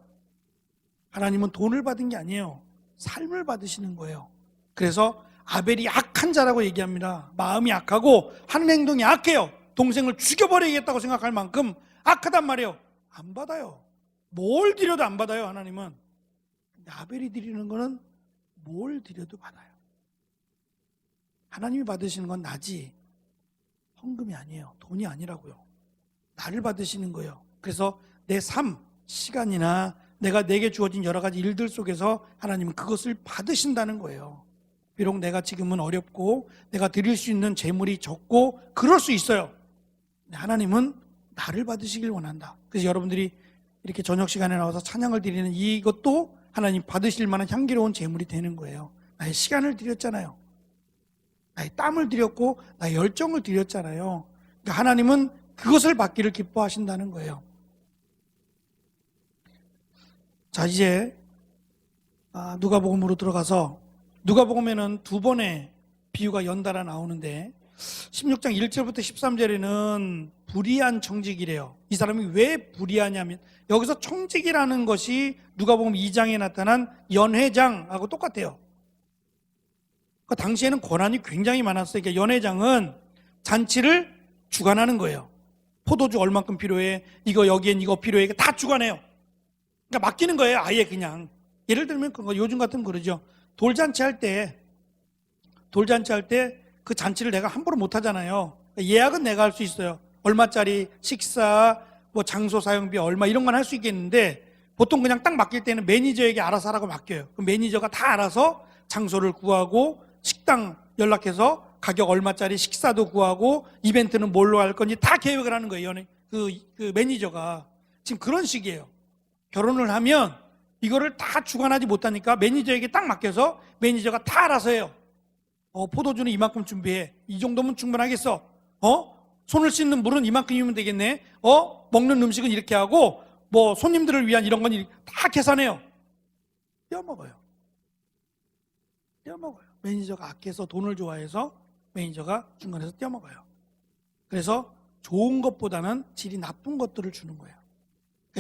하나님은 돈을 받은 게 아니에요. 삶을 받으시는 거예요. 그래서 아벨이 악한 자라고 얘기합니다. 마음이 악하고 하는 행동이 악해요. 동생을 죽여버리겠다고 생각할 만큼 악하단 말이에요. 안 받아요. 뭘 드려도 안 받아요, 하나님은. 근데 아벨이 드리는 거는 뭘 드려도 받아요. 하나님이 받으시는 건 나지, 헌금이 아니에요. 돈이 아니라고요. 나를 받으시는 거예요. 그래서 내 삶, 시간이나 내게 주어진 여러 가지 일들 속에서 하나님은 그것을 받으신다는 거예요. 비록 내가 지금은 어렵고 내가 드릴 수 있는 재물이 적고 그럴 수 있어요. 하나님은 나를 받으시길 원한다. 그래서 여러분들이 이렇게 저녁 시간에 나와서 찬양을 드리는 이것도 하나님 받으실 만한 향기로운 재물이 되는 거예요. 나의 시간을 드렸잖아요. 나의 땀을 드렸고 나의 열정을 드렸잖아요. 그러니까 하나님은 그것을 받기를 기뻐하신다는 거예요. 자, 이제 누가복음으로 들어가서, 누가복음에는 두 번의 비유가 연달아 나오는데 16장 1절부터 13절에는 불의한 청지기래요. 이 사람이 왜 불의하냐면, 여기서 청지기라는 것이 누가복음 2장에 나타난 연회장하고 똑같아요. 그 당시에는 권한이 굉장히 많았어요. 그러니까 연회장은 잔치를 주관하는 거예요. 포도주 얼만큼 필요해, 이거 여기엔 이거 필요해, 다 주관해요. 그러니까 맡기는 거예요. 아예 그냥. 예를 들면 그거 요즘 같으면 그러죠. 돌잔치 할 때 그 잔치를 내가 함부로 못 하잖아요. 예약은 내가 할 수 있어요. 얼마짜리 식사, 뭐 장소 사용비 얼마 이런 건 할 수 있겠는데, 보통 그냥 딱 맡길 때는 매니저에게 알아서 하라고 맡겨요. 그럼 매니저가 다 알아서 장소를 구하고 식당 연락해서 가격 얼마짜리 식사도 구하고 이벤트는 뭘로 할 건지 다 계획을 하는 거예요. 그 매니저가. 지금 그런 식이에요. 결혼을 하면 이거를 다 주관하지 못하니까 매니저에게 딱 맡겨서 매니저가 다 알아서 해요. 포도주는 이만큼 준비해. 이 정도면 충분하겠어. 손을 씻는 물은 이만큼이면 되겠네. 먹는 음식은 이렇게 하고, 뭐 손님들을 위한 이런 건 다 계산해요. 떼어먹어요. 매니저가 악해서, 돈을 좋아해서 매니저가 중간에서 떼어먹어요. 그래서 좋은 것보다는 질이 나쁜 것들을 주는 거예요.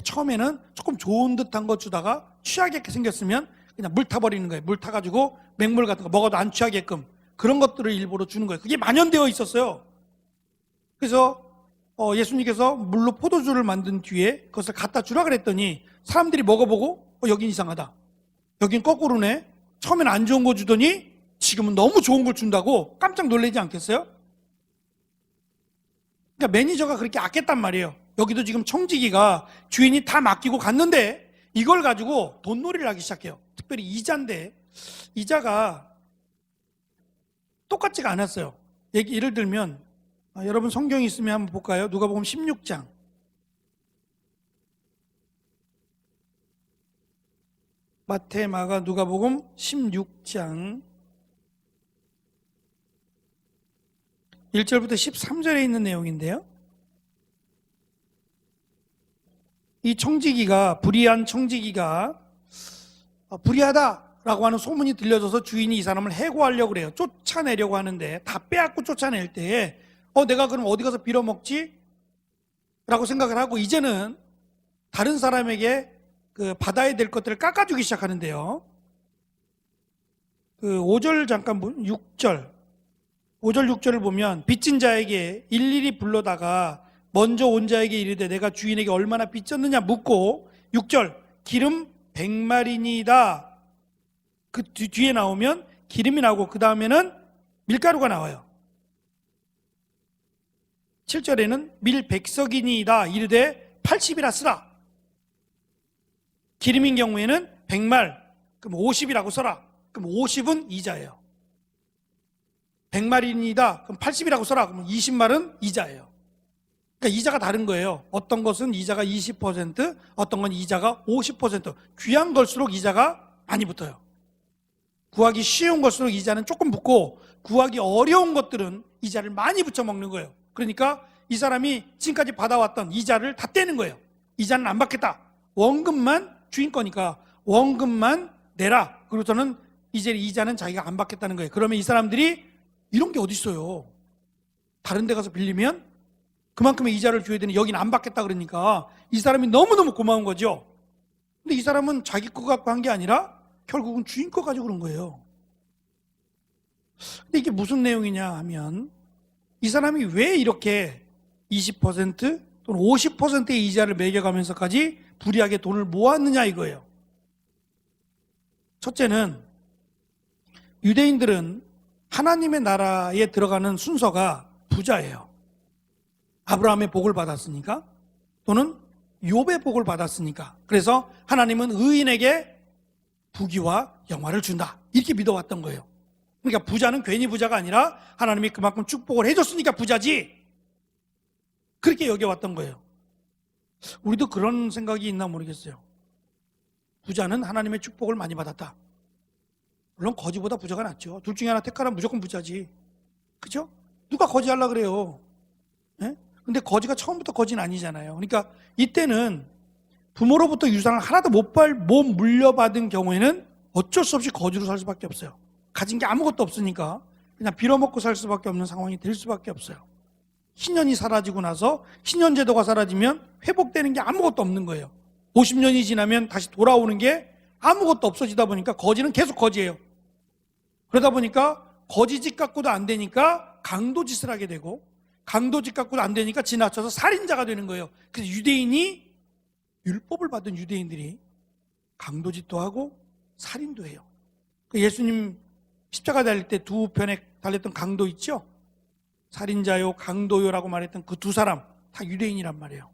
처음에는 조금 좋은 듯한 거 주다가 취하게 생겼으면 그냥 물 타버리는 거예요. 물 타가지고 맹물 같은 거 먹어도 안 취하게끔 그런 것들을 일부러 주는 거예요. 그게 만연되어 있었어요. 그래서 예수님께서 물로 포도주를 만든 뒤에 그것을 갖다 주라 그랬더니 사람들이 먹어보고 여긴 이상하다, 여긴 거꾸로네, 처음엔 안 좋은 거 주더니 지금은 너무 좋은 걸 준다고 깜짝 놀라지 않겠어요? 그러니까 매니저가 그렇게 아꼈단 말이에요. 여기도 지금 청지기가 주인이 다 맡기고 갔는데 이걸 가지고 돈놀이를 하기 시작해요. 특별히 이자인데 이자가 똑같지가 않았어요. 예를 들면 여러분 성경이 있으면 한번 볼까요? 누가복음 16장. 마태, 마가, 누가복음 16장 1절부터 13절에 있는 내용인데요. 이 청지기가, 불의한 청지기가 불의하다라고 하는 소문이 들려져서 주인이 이 사람을 해고하려고 그래요. 쫓아내려고 하는데, 다 빼앗고 쫓아낼 때에 내가 그럼 어디 가서 빌어먹지? 라고 생각을 하고 이제는 다른 사람에게 그 받아야 될 것들을 깎아주기 시작하는데요. 그 5절 잠깐 6절 5절 6절을 보면 빚진 자에게 일일이 불러다가 먼저 온 자에게 이르되 내가 주인에게 얼마나 빚졌느냐 묻고, 6절 기름 100마리니이다. 그 뒤에 나오면 기름이 나오고 그 다음에는 밀가루가 나와요. 7절에는 밀 100석이니이다. 이르되 80이라 쓰라. 기름인 경우에는 100말, 그럼 50이라고 써라. 그럼 50은 이자예요. 100말이니다. 그럼 80이라고 써라. 그럼 20말은 이자예요. 그러니까 이자가 다른 거예요. 어떤 것은 이자가 20%, 어떤 건 이자가 50%. 귀한 걸수록 이자가 많이 붙어요. 구하기 쉬운 것일수록 이자는 조금 붙고, 구하기 어려운 것들은 이자를 많이 붙여 먹는 거예요. 그러니까 이 사람이 지금까지 받아왔던 이자를 다 떼는 거예요. 이자는 안 받겠다. 원금만, 주인 거니까 원금만 내라. 그리고서는 이제 이자는 자기가 안 받겠다는 거예요. 그러면 이 사람들이 이런 게 어디 있어요? 다른 데 가서 빌리면 그만큼의 이자를 줘야 되는, 여기는 안 받겠다 그러니까 이 사람이 너무너무 고마운 거죠. 근데 이 사람은 자기 거 갖고 한 게 아니라 결국은 주인 거 가지고 그런 거예요. 근데 이게 무슨 내용이냐 하면, 이 사람이 왜 이렇게 20% 또는 50%의 이자를 매겨가면서까지 불이하게 돈을 모았느냐 이거예요. 첫째는 유대인들은 하나님의 나라에 들어가는 순서가 부자예요. 아브라함의 복을 받았으니까, 또는 욥의 복을 받았으니까. 그래서 하나님은 의인에게 부귀와 영화를 준다, 이렇게 믿어왔던 거예요. 그러니까 부자는 괜히 부자가 아니라 하나님이 그만큼 축복을 해줬으니까 부자지, 그렇게 여겨왔던 거예요. 우리도 그런 생각이 있나 모르겠어요. 부자는 하나님의 축복을 많이 받았다. 물론 거지보다 부자가 낫죠. 둘 중에 하나 택하라면 무조건 부자지. 그죠? 누가 거지 하려고 그래요? 예? 근데 거지가 처음부터 거지는 아니잖아요. 그러니까 이때는 부모로부터 유산을 하나도 못 물려받은 경우에는 어쩔 수 없이 거지로 살 수밖에 없어요. 가진 게 아무것도 없으니까 그냥 빌어먹고 살 수밖에 없는 상황이 될 수밖에 없어요. 희년이 사라지고 나서, 희년제도가 사라지면 회복되는 게 아무것도 없는 거예요. 50년이 지나면 다시 돌아오는 게 아무것도 없어지다 보니까 거지는 계속 거지예요. 그러다 보니까 거지짓 갖고도 안 되니까 강도짓을 하게 되고, 강도짓 갖고도 안 되니까 지나쳐서 살인자가 되는 거예요. 그래서 유대인이, 율법을 받은 유대인들이 강도짓도 하고 살인도 해요. 예수님 십자가 달릴 때 두 편에 달렸던 강도 있죠? 살인자요, 강도요라고 말했던 그 두 사람 다 유대인이란 말이에요.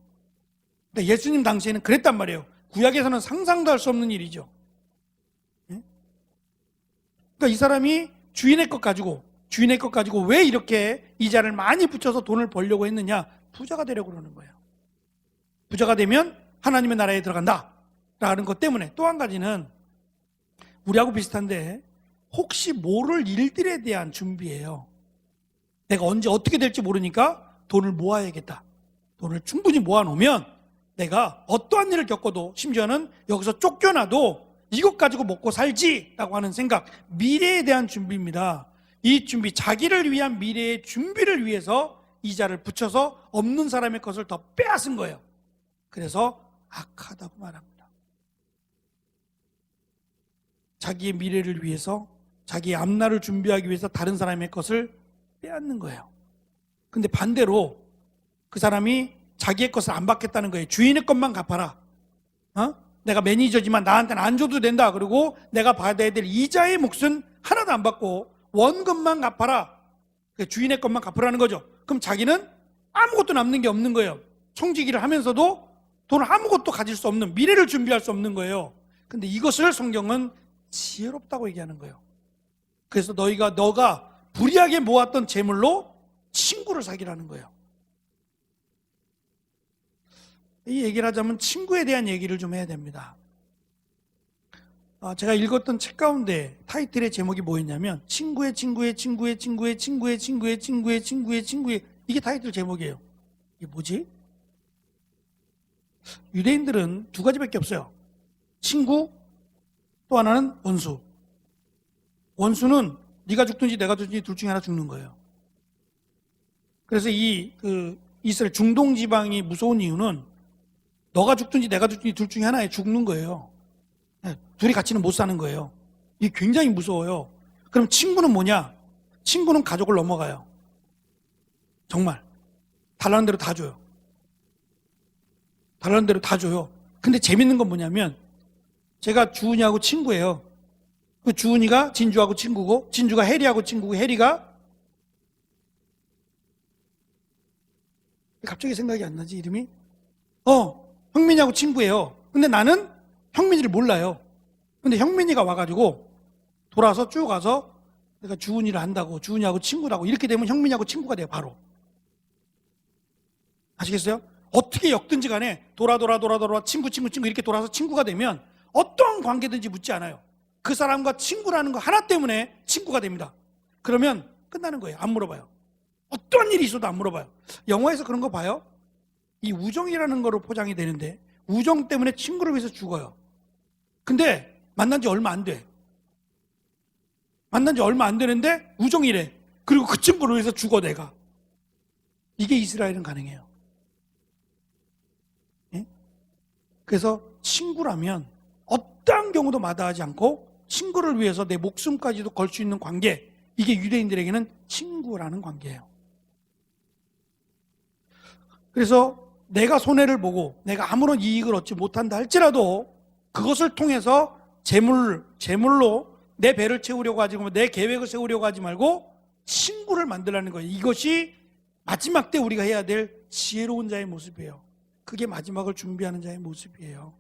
근데 예수님 당시에는 그랬단 말이에요. 구약에서는 상상도 할 수 없는 일이죠. 그러니까 이 사람이 주인의 것 가지고 왜 이렇게 이자를 많이 붙여서 돈을 벌려고 했느냐? 부자가 되려고 그러는 거예요. 부자가 되면 하나님의 나라에 들어간다 라는 것 때문에. 또 한 가지는 우리하고 비슷한데, 혹시 모를 일들에 대한 준비예요. 내가 언제 어떻게 될지 모르니까 돈을 모아야겠다. 돈을 충분히 모아놓으면 내가 어떠한 일을 겪어도, 심지어는 여기서 쫓겨나도 이것 가지고 먹고 살지라고 하는 생각, 미래에 대한 준비입니다. 이 준비, 자기를 위한 미래의 준비를 위해서 이자를 붙여서 없는 사람의 것을 더 빼앗은 거예요. 그래서 악하다고 말합니다. 자기의 미래를 위해서, 자기의 앞날을 준비하기 위해서 다른 사람의 것을 빼앗는 거예요. 근데 반대로 그 사람이 자기의 것을 안 받겠다는 거예요. 주인의 것만 갚아라. 내가 매니저지만 나한테는 안 줘도 된다. 그리고 내가 받아야 될 이자의 몫은 하나도 안 받고 원금만 갚아라. 주인의 것만 갚으라는 거죠. 그럼 자기는 아무것도 남는 게 없는 거예요. 청지기를 하면서도 돈을 아무것도 가질 수 없는, 미래를 준비할 수 없는 거예요. 근데 이것을 성경은 지혜롭다고 얘기하는 거예요. 그래서 너가 불이하게 모았던 재물로 친구를 사귀라는 거예요. 이 얘기를 하자면 친구에 대한 얘기를 좀 해야 됩니다. 제가 읽었던 책 가운데 타이틀의 제목이 뭐였냐면, 친구의 이게 타이틀 제목이에요. 이게 뭐지? 유대인들은 두 가지밖에 없어요. 친구, 또 하나는 원수. 원수는 네가 죽든지 내가 죽든지 둘 중에 하나 죽는 거예요. 그래서 이스라엘 중동 지방이 무서운 이유는 너가 죽든지 내가 죽든지 둘 중에 하나에 죽는 거예요. 둘이 같이는 못 사는 거예요. 이게 굉장히 무서워요. 그럼 친구는 뭐냐? 친구는 가족을 넘어가요. 정말 달라는 대로 다 줘요. 달라는 대로 다 줘요. 근데 재밌는 건 뭐냐면, 제가 주은이하고 친구예요. 그 주은이가 진주하고 친구고, 진주가 혜리하고 친구고, 혜리가 갑자기 생각이 안 나지, 이름이? 형민이하고 친구예요. 근데 나는 형민이를 몰라요. 근데 형민이가 와가지고 돌아서 쭉 가서 내가 주은이를 한다고, 주은이하고 친구라고, 이렇게 되면 형민이하고 친구가 돼요, 바로. 아시겠어요? 어떻게 엮든지 간에 돌아 친구 이렇게 돌아서 친구가 되면 어떤 관계든지 묻지 않아요. 그 사람과 친구라는 거 하나 때문에 친구가 됩니다. 그러면 끝나는 거예요. 안 물어봐요. 어떤 일이 있어도 안 물어봐요. 영화에서 그런 거 봐요. 이 우정이라는 거로 포장이 되는데 우정 때문에 친구를 위해서 죽어요. 근데 만난 지 얼마 안 돼. 만난 지 얼마 안 되는데 우정이래. 그리고 그 친구를 위해서 죽어 내가. 이게 이스라엘은 가능해요. 예? 그래서 친구라면 어떠한 경우도 마다하지 않고 친구를 위해서 내 목숨까지도 걸 수 있는 관계, 이게 유대인들에게는 친구라는 관계예요. 그래서 내가 손해를 보고 내가 아무런 이익을 얻지 못한다 할지라도 그것을 통해서 재물로 내 배를 채우려고 하지 말고 내 계획을 세우려고 하지 말고 친구를 만들라는 거예요. 이것이 마지막 때 우리가 해야 될 지혜로운 자의 모습이에요. 그게 마지막을 준비하는 자의 모습이에요.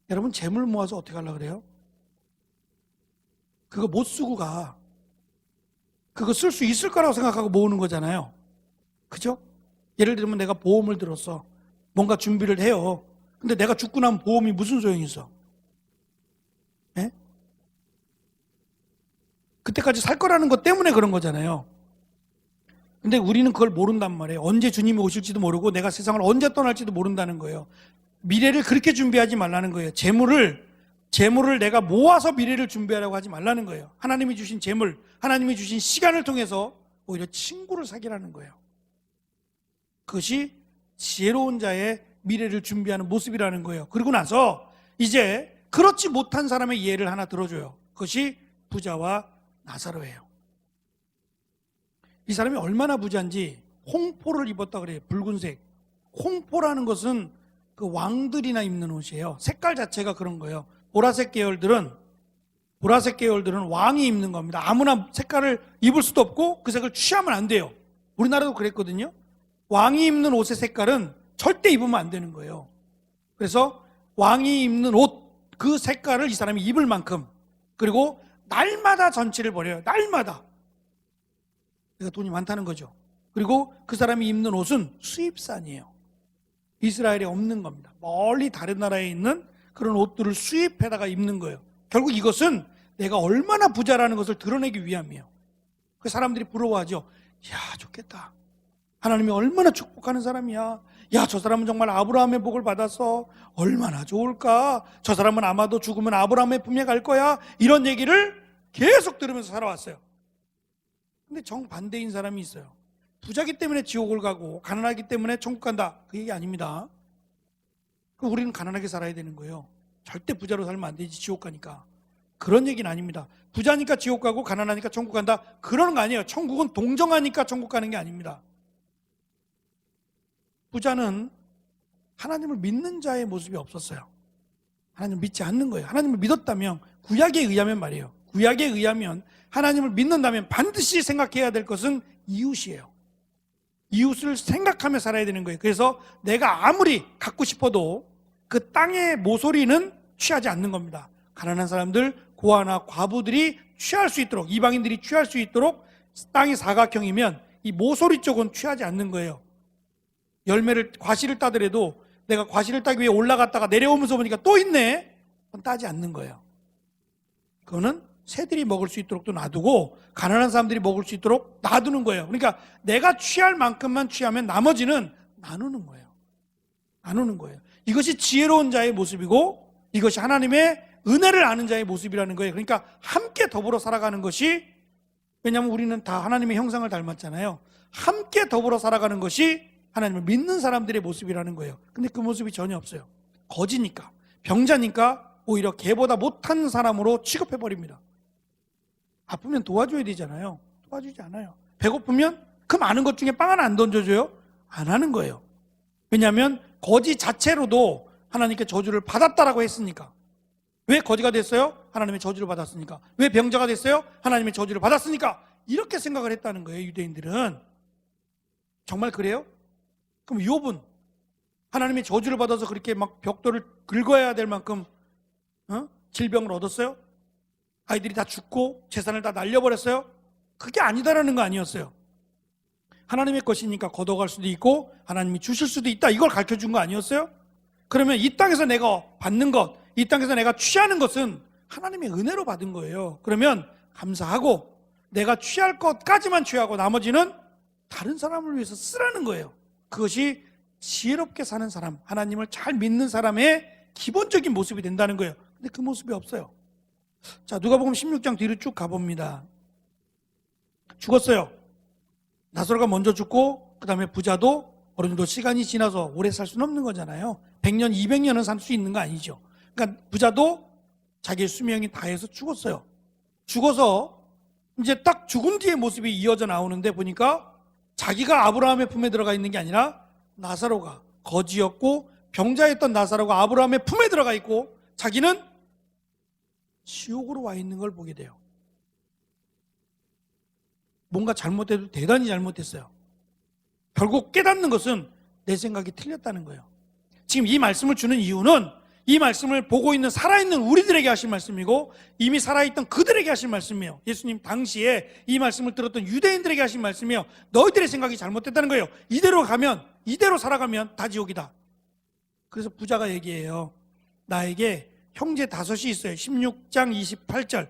여러분, 재물 모아서 어떻게 하려고 그래요? 그거 못 쓰고 가. 그거 쓸 수 있을 거라고 생각하고 모으는 거잖아요. 그죠? 예를 들면 내가 보험을 들었어. 뭔가 준비를 해요. 근데 내가 죽고 나면 보험이 무슨 소용이 있어? 예? 그때까지 살 거라는 것 때문에 그런 거잖아요. 근데 우리는 그걸 모른단 말이에요. 언제 주님이 오실지도 모르고 내가 세상을 언제 떠날지도 모른다는 거예요. 미래를 그렇게 준비하지 말라는 거예요. 재물을 내가 모아서 미래를 준비하려고 하지 말라는 거예요. 하나님이 주신 재물, 하나님이 주신 시간을 통해서 오히려 친구를 사귀라는 거예요. 그것이 지혜로운 자의 미래를 준비하는 모습이라는 거예요. 그러고 나서 이제 그렇지 못한 사람의 예를 하나 들어줘요. 그것이 부자와 나사로예요. 이 사람이 얼마나 부자인지 홍포를 입었다 그래요. 붉은색. 홍포라는 것은 그 왕들이나 입는 옷이에요. 색깔 자체가 그런 거예요. 보라색 계열들은 왕이 입는 겁니다. 아무나 색깔을 입을 수도 없고 그 색을 취하면 안 돼요. 우리나라도 그랬거든요. 왕이 입는 옷의 색깔은 절대 입으면 안 되는 거예요. 그래서 왕이 입는 옷, 그 색깔을 이 사람이 입을 만큼, 그리고 날마다 전치를 벌여요. 날마다. 그러니까 돈이 많다는 거죠. 그리고 그 사람이 입는 옷은 수입산이에요. 이스라엘에 없는 겁니다. 멀리 다른 나라에 있는 그런 옷들을 수입해다가 입는 거예요. 결국 이것은 내가 얼마나 부자라는 것을 드러내기 위함이에요. 그 사람들이 부러워하죠. 야, 좋겠다. 하나님이 얼마나 축복하는 사람이야. 야, 저 사람은 정말 아브라함의 복을 받아서 얼마나 좋을까. 저 사람은 아마도 죽으면 아브라함의 품에 갈 거야. 이런 얘기를 계속 들으면서 살아왔어요. 근데 정반대인 사람이 있어요. 부자기 때문에 지옥을 가고 가난하기 때문에 천국 간다. 그 얘기 아닙니다. 그럼 우리는 가난하게 살아야 되는 거예요. 절대 부자로 살면 안 되지, 지옥 가니까. 그런 얘기는 아닙니다. 부자니까 지옥 가고 가난하니까 천국 간다. 그런 거 아니에요. 천국은 동정하니까 천국 가는 게 아닙니다. 부자는 하나님을 믿는 자의 모습이 없었어요. 하나님을 믿지 않는 거예요. 하나님을 믿었다면, 구약에 의하면 말이에요. 구약에 의하면 하나님을 믿는다면 반드시 생각해야 될 것은 이웃이에요. 이웃을 생각하며 살아야 되는 거예요. 그래서 내가 아무리 갖고 싶어도 그 땅의 모서리는 취하지 않는 겁니다. 가난한 사람들, 고아나 과부들이 취할 수 있도록, 이방인들이 취할 수 있도록 땅이 사각형이면 이 모서리 쪽은 취하지 않는 거예요. 과실을 따더라도 내가 과실을 따기 위해 올라갔다가 내려오면서 보니까 또 있네? 그건 따지 않는 거예요. 그거는 새들이 먹을 수 있도록도 놔두고 가난한 사람들이 먹을 수 있도록 놔두는 거예요. 그러니까 내가 취할 만큼만 취하면 나머지는 나누는 거예요. 나누는 거예요. 이것이 지혜로운 자의 모습이고 이것이 하나님의 은혜를 아는 자의 모습이라는 거예요. 그러니까 함께 더불어 살아가는 것이, 왜냐하면 우리는 다 하나님의 형상을 닮았잖아요. 함께 더불어 살아가는 것이 하나님을 믿는 사람들의 모습이라는 거예요. 근데 그 모습이 전혀 없어요. 거지니까, 병자니까 오히려 걔보다 못한 사람으로 취급해버립니다. 아프면 도와줘야 되잖아요. 도와주지 않아요. 배고프면 그 많은 것 중에 빵 하나 안 던져줘요? 안 하는 거예요. 왜냐하면 거지 자체로도 하나님께 저주를 받았다라고 했으니까. 왜 거지가 됐어요? 하나님의 저주를 받았으니까. 왜 병자가 됐어요? 하나님의 저주를 받았으니까. 이렇게 생각을 했다는 거예요, 유대인들은. 정말 그래요? 그럼 욥은 하나님의 저주를 받아서 그렇게 막 벽돌을 긁어야 될 만큼 질병을 얻었어요? 아이들이 다 죽고 재산을 다 날려버렸어요? 그게 아니다라는 거 아니었어요. 하나님의 것이니까 걷어갈 수도 있고 하나님이 주실 수도 있다, 이걸 가르쳐준 거 아니었어요? 그러면 이 땅에서 내가 받는 것, 이 땅에서 내가 취하는 것은 하나님의 은혜로 받은 거예요. 그러면 감사하고 내가 취할 것까지만 취하고 나머지는 다른 사람을 위해서 쓰라는 거예요. 그것이 지혜롭게 사는 사람, 하나님을 잘 믿는 사람의 기본적인 모습이 된다는 거예요. 근데 그 모습이 없어요. 자, 누가복음 16장 뒤로 쭉 가봅니다. 죽었어요. 나사로가 먼저 죽고 그 다음에 부자도 어느 정도 시간이 지나서 오래 살 수는 없는 거잖아요. 100년, 200년은 살 수 있는 거 아니죠. 그러니까 부자도 자기의 수명이 다해서 죽었어요. 죽어서 이제 딱 죽은 뒤의 모습이 이어져 나오는데 보니까 자기가 아브라함의 품에 들어가 있는 게 아니라 나사로가, 거지였고 병자였던 나사로가 아브라함의 품에 들어가 있고 자기는 지옥으로 와 있는 걸 보게 돼요. 뭔가 잘못해도 대단히 잘못했어요. 결국 깨닫는 것은 내 생각이 틀렸다는 거예요. 지금 이 말씀을 주는 이유는 이 말씀을 보고 있는 살아있는 우리들에게 하신 말씀이고 이미 살아있던 그들에게 하신 말씀이에요. 예수님 당시에 이 말씀을 들었던 유대인들에게 하신 말씀이에요. 너희들의 생각이 잘못됐다는 거예요. 이대로 가면, 이대로 살아가면 다 지옥이다. 그래서 부자가 얘기해요. 나에게 형제 5이 있어요. 16장 28절.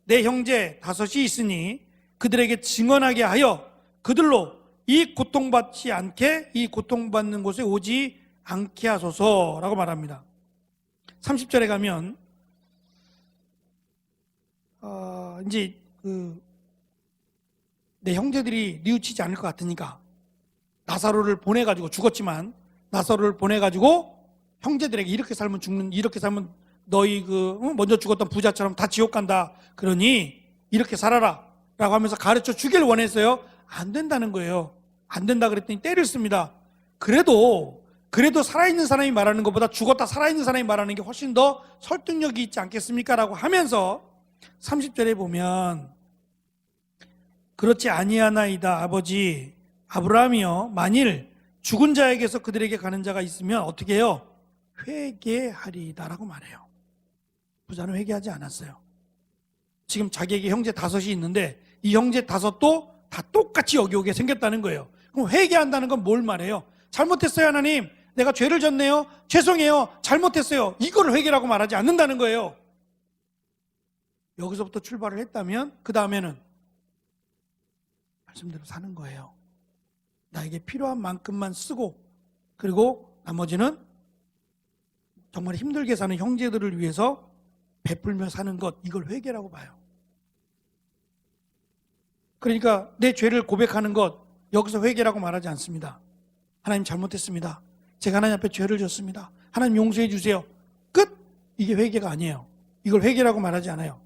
내 형제 5이 있으니 그들에게 증언하게 하여 그들로 이 고통받지 않게, 이 고통받는 곳에 오지 않게 하소서라고 말합니다. 30절에 가면 이제 내 형제들이 뉘우치지 않을 것 같으니까 나사로를 보내가지고, 죽었지만 나사로를 보내가지고 형제들에게 이렇게 살면 죽는, 이렇게 살면 너희 먼저 죽었던 부자처럼 다 지옥 간다. 그러니 이렇게 살아라 라고 하면서 가르쳐 주길 원했어요. 안 된다는 거예요. 안 된다 그랬더니 때를 씁니다. 그래도 살아있는 사람이 말하는 것보다 죽었다 살아있는 사람이 말하는 게 훨씬 더 설득력이 있지 않겠습니까? 라고 하면서 30절에 보면 그렇지 아니하나이다 아버지 아브라함이여, 만일 죽은 자에게서 그들에게 가는 자가 있으면 어떻게 해요? 회개하리이다 라고 말해요. 부자는 회개하지 않았어요. 지금 자기에게 형제 5이 있는데 이 형제 5도 다 똑같이 여기 오게 생겼다는 거예요. 그럼 회개한다는 건 뭘 말해요? 잘못했어요 하나님, 내가 죄를 졌네요, 죄송해요, 잘못했어요, 이걸 회개라고 말하지 않는다는 거예요. 여기서부터 출발을 했다면 그 다음에는 말씀대로 사는 거예요. 나에게 필요한 만큼만 쓰고 그리고 나머지는 정말 힘들게 사는 형제들을 위해서 베풀며 사는 것, 이걸 회개라고 봐요. 그러니까 내 죄를 고백하는 것, 여기서 회개라고 말하지 않습니다. 하나님 잘못했습니다. 제가 하나님 앞에 죄를 졌습니다. 하나님 용서해 주세요. 끝! 이게 회개가 아니에요. 이걸 회개라고 말하지 않아요.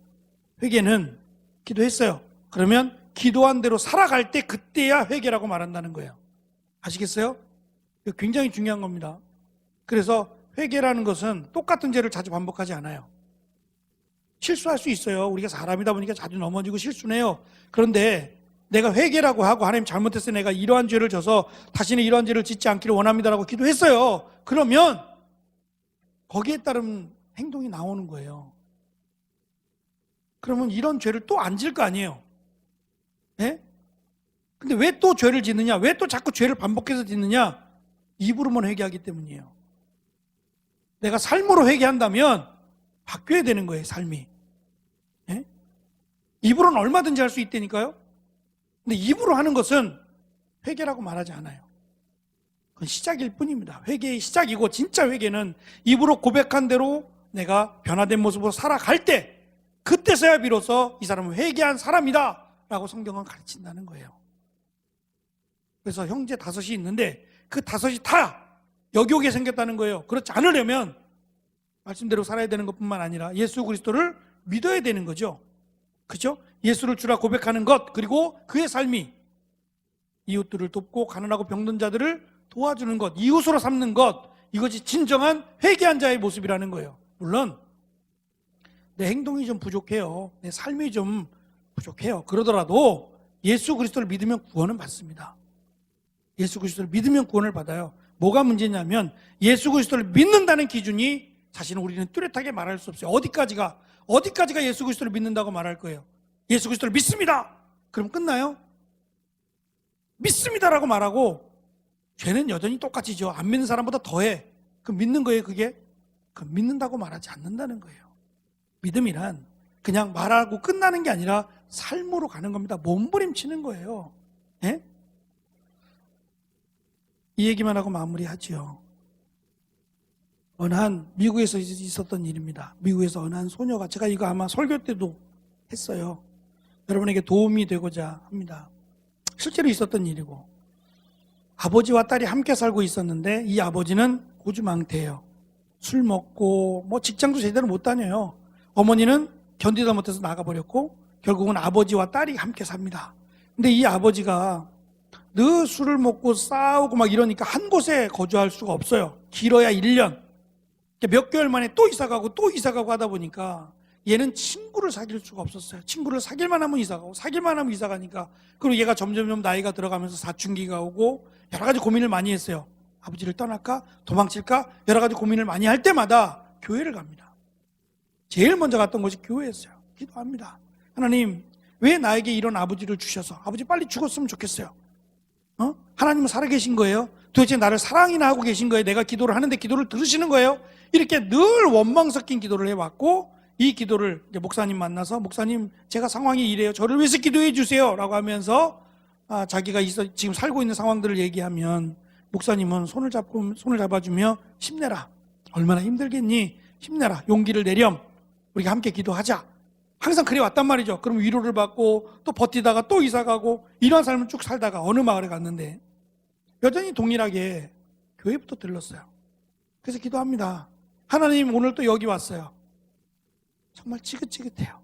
회개는 기도했어요. 그러면 기도한 대로 살아갈 때 그때야 회개라고 말한다는 거예요. 아시겠어요? 이거 굉장히 중요한 겁니다. 그래서 회개라는 것은 똑같은 죄를 자주 반복하지 않아요. 실수할 수 있어요. 우리가 사람이다 보니까 자주 넘어지고 실수는 해요. 그런데 내가 회개라고 하고 하나님 잘못했어요, 내가 이러한 죄를 져서 다시는 이러한 죄를 짓지 않기를 원합니다라고 기도했어요. 그러면 거기에 따른 행동이 나오는 거예요. 그러면 이런 죄를 또 안 질 거 아니에요. 네? 근데 왜 또 죄를 짓느냐? 왜 또 자꾸 죄를 반복해서 짓느냐? 입으로만 회개하기 때문이에요. 내가 삶으로 회개한다면 바뀌어야 되는 거예요, 삶이. 네? 입으로는 얼마든지 할 수 있다니까요. 근데 입으로 하는 것은 회개라고 말하지 않아요. 그건 시작일 뿐입니다. 회개의 시작이고, 진짜 회개는 입으로 고백한 대로 내가 변화된 모습으로 살아갈 때, 그때서야 비로소 이 사람은 회개한 사람이다 라고 성경은 가르친다는 거예요. 그래서 형제 5이 있는데 그 5이 다 여기 오게 생겼다는 거예요. 그렇지 않으려면 말씀대로 살아야 되는 것뿐만 아니라 예수 그리스도를 믿어야 되는 거죠. 그죠? 예수를 주라 고백하는 것, 그리고 그의 삶이 이웃들을 돕고 가난하고 병든 자들을 도와주는 것, 이웃으로 삼는 것, 이것이 진정한 회개한 자의 모습이라는 거예요. 물론 내 행동이 좀 부족해요. 내 삶이 좀 부족해요. 그러더라도 예수 그리스도를 믿으면 구원은 받습니다. 예수 그리스도를 믿으면 구원을 받아요. 뭐가 문제냐면 예수 그리스도를 믿는다는 기준이 사실은 우리는 뚜렷하게 말할 수 없어요. 어디까지가 예수 그리스도를 믿는다고 말할 거예요? 예수 그리스도를 믿습니다. 그럼 끝나요? 믿습니다라고 말하고 죄는 여전히 똑같이죠. 안 믿는 사람보다 더해. 그럼 믿는 거예요, 그게? 그럼 믿는다고 말하지 않는다는 거예요. 믿음이란 그냥 말하고 끝나는 게 아니라 삶으로 가는 겁니다. 몸부림치는 거예요. 예? 이 얘기만 하고 마무리하죠. 어느 한 미국에서 있었던 일입니다. 미국에서 어느 한 소녀가, 제가 이거 아마 설교 때도 했어요. 여러분에게 도움이 되고자 합니다. 실제로 있었던 일이고, 아버지와 딸이 함께 살고 있었는데 이 아버지는 고주망태예요. 술 먹고 뭐 직장도 제대로 못 다녀요. 어머니는 견디다 못해서 나가버렸고 결국은 아버지와 딸이 함께 삽니다. 근데 이 아버지가 늘 술을 먹고 싸우고 막 이러니까 한 곳에 거주할 수가 없어요. 길어야 1년. 몇 개월 만에 또 이사가고 하다 보니까 얘는 친구를 사귈 수가 없었어요. 친구를 사귈만 하면 이사가고 사귈만 하면 이사가니까. 그리고 얘가 점점 나이가 들어가면서 사춘기가 오고 여러 가지 고민을 많이 했어요. 아버지를 떠날까? 도망칠까? 여러 가지 고민을 많이 할 때마다 교회를 갑니다. 제일 먼저 갔던 곳이 교회였어요. 기도합니다. 하나님, 왜 나에게 이런 아버지를 주셔서 아버지 빨리 죽었으면 좋겠어요. 하나님은 살아계신 거예요? 도대체 나를 사랑이나 하고 계신 거예요? 내가 기도를 하는데 기도를 들으시는 거예요? 이렇게 늘 원망 섞인 기도를 해왔고, 이 기도를 이제 목사님 만나서, 목사님 제가 상황이 이래요. 저를 위해서 기도해 주세요 라고 하면서 자기가 지금 살고 있는 상황들을 얘기하면 목사님은 손을 잡아주며 힘내라. 얼마나 힘들겠니? 힘내라. 용기를 내렴. 우리가 함께 기도하자. 항상 그래 왔단 말이죠. 그럼 위로를 받고 또 버티다가 또 이사가고 이러한 삶을 쭉 살다가 어느 마을에 갔는데 여전히 동일하게 교회부터 들렀어요. 그래서 기도합니다. 하나님, 오늘 또 여기 왔어요. 정말 지긋지긋해요.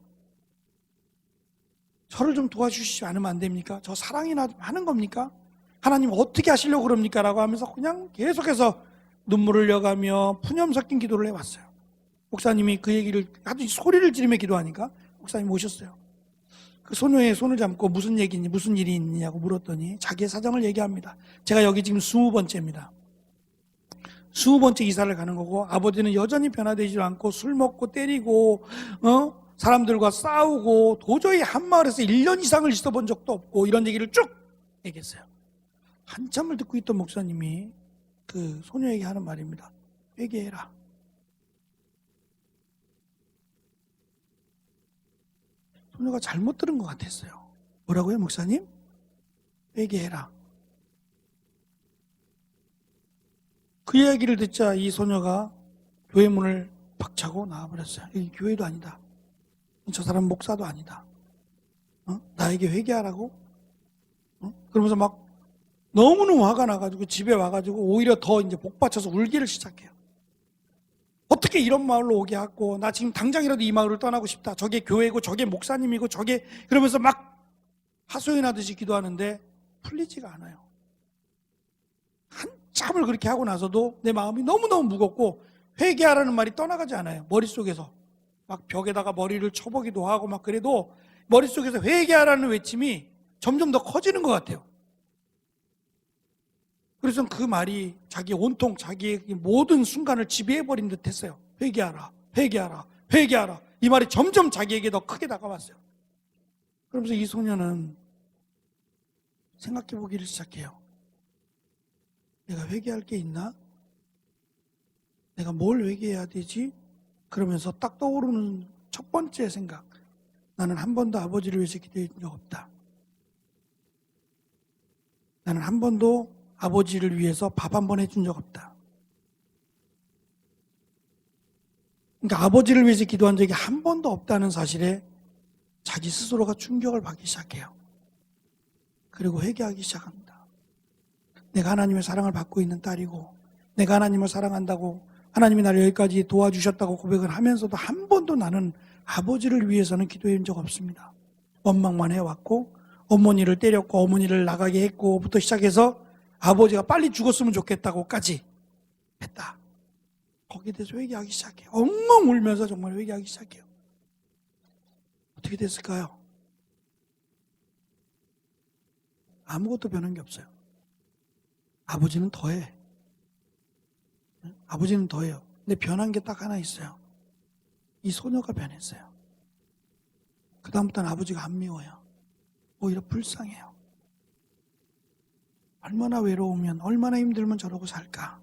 저를 좀 도와주시지 않으면 안 됩니까? 저 사랑이나 하는 겁니까? 하나님 어떻게 하시려고 그럽니까? 라고 하면서 그냥 계속해서 눈물을 흘려가며 푸념 섞인 기도를 해왔어요. 목사님이 그 얘기를 아주 소리를 지르며 기도하니까 목사님 오셨어요. 그 소녀의 손을 잡고 무슨 얘기니, 무슨 일이 있냐고 물었더니 자기의 사정을 얘기합니다. 제가 여기 지금 20번째입니다. 20번째 이사를 가는 거고 아버지는 여전히 변화되지 않고 술 먹고 때리고 사람들과 싸우고 도저히 한 마을에서 1년 이상을 있어 본 적도 없고 이런 얘기를 쭉 얘기했어요. 한참을 듣고 있던 목사님이 그 소녀에게 하는 말입니다. 회개해라. 소녀가 잘못 들은 것 같았어요. 뭐라고요, 목사님? 회개해라. 그 이야기를 듣자 이 소녀가 교회 문을 박차고 나와버렸어요. 여기 교회도 아니다. 저 사람 목사도 아니다. 나에게 회개하라고? 그러면서 막 너무너무 화가 나가지고 집에 와가지고 오히려 더 이제 복받쳐서 울기를 시작해요. 어떻게 이런 마을로 오게 하고, 나 지금 당장이라도 이 마을을 떠나고 싶다. 저게 교회고 저게 목사님이고 저게, 그러면서 막 하소연하듯이 기도하는데 풀리지가 않아요. 한참을 그렇게 하고 나서도 내 마음이 너무너무 무겁고 회개하라는 말이 떠나가지 않아요. 머릿속에서 막 벽에다가 머리를 쳐보기도 하고 막 그래도 머릿속에서 회개하라는 외침이 점점 더 커지는 것 같아요. 그래서 그 말이 온통 자기의 모든 순간을 지배해버린 듯 했어요. 회개하라, 회개하라, 회개하라. 이 말이 점점 자기에게 더 크게 다가왔어요. 그러면서 이 소녀는 생각해 보기를 시작해요. 내가 회개할 게 있나? 내가 뭘 회개해야 되지? 그러면서 딱 떠오르는 첫 번째 생각. 나는 한 번도 아버지를 위해서 기도해 준 적 없다. 나는 한 번도 아버지를 위해서 밥 한 번 해준 적 없다. 그러니까 아버지를 위해서 기도한 적이 한 번도 없다는 사실에 자기 스스로가 충격을 받기 시작해요. 그리고 회개하기 시작합니다. 내가 하나님의 사랑을 받고 있는 딸이고 내가 하나님을 사랑한다고 하나님이 나를 여기까지 도와주셨다고 고백을 하면서도 한 번도 나는 아버지를 위해서는 기도해 준 적 없습니다. 원망만 해왔고 어머니를 때렸고 어머니를 나가게 했고부터 시작해서 아버지가 빨리 죽었으면 좋겠다고까지 했다. 거기에 대해서 회개하기 시작해요. 엉엉 울면서 정말 회개하기 시작해요. 어떻게 됐을까요? 아무것도 변한 게 없어요. 아버지는 더해. 아버지는 더해요. 근데 변한 게 딱 하나 있어요. 이 소녀가 변했어요. 그 다음부터는 아버지가 안 미워요. 오히려 불쌍해요. 얼마나 외로우면, 얼마나 힘들면 저러고 살까.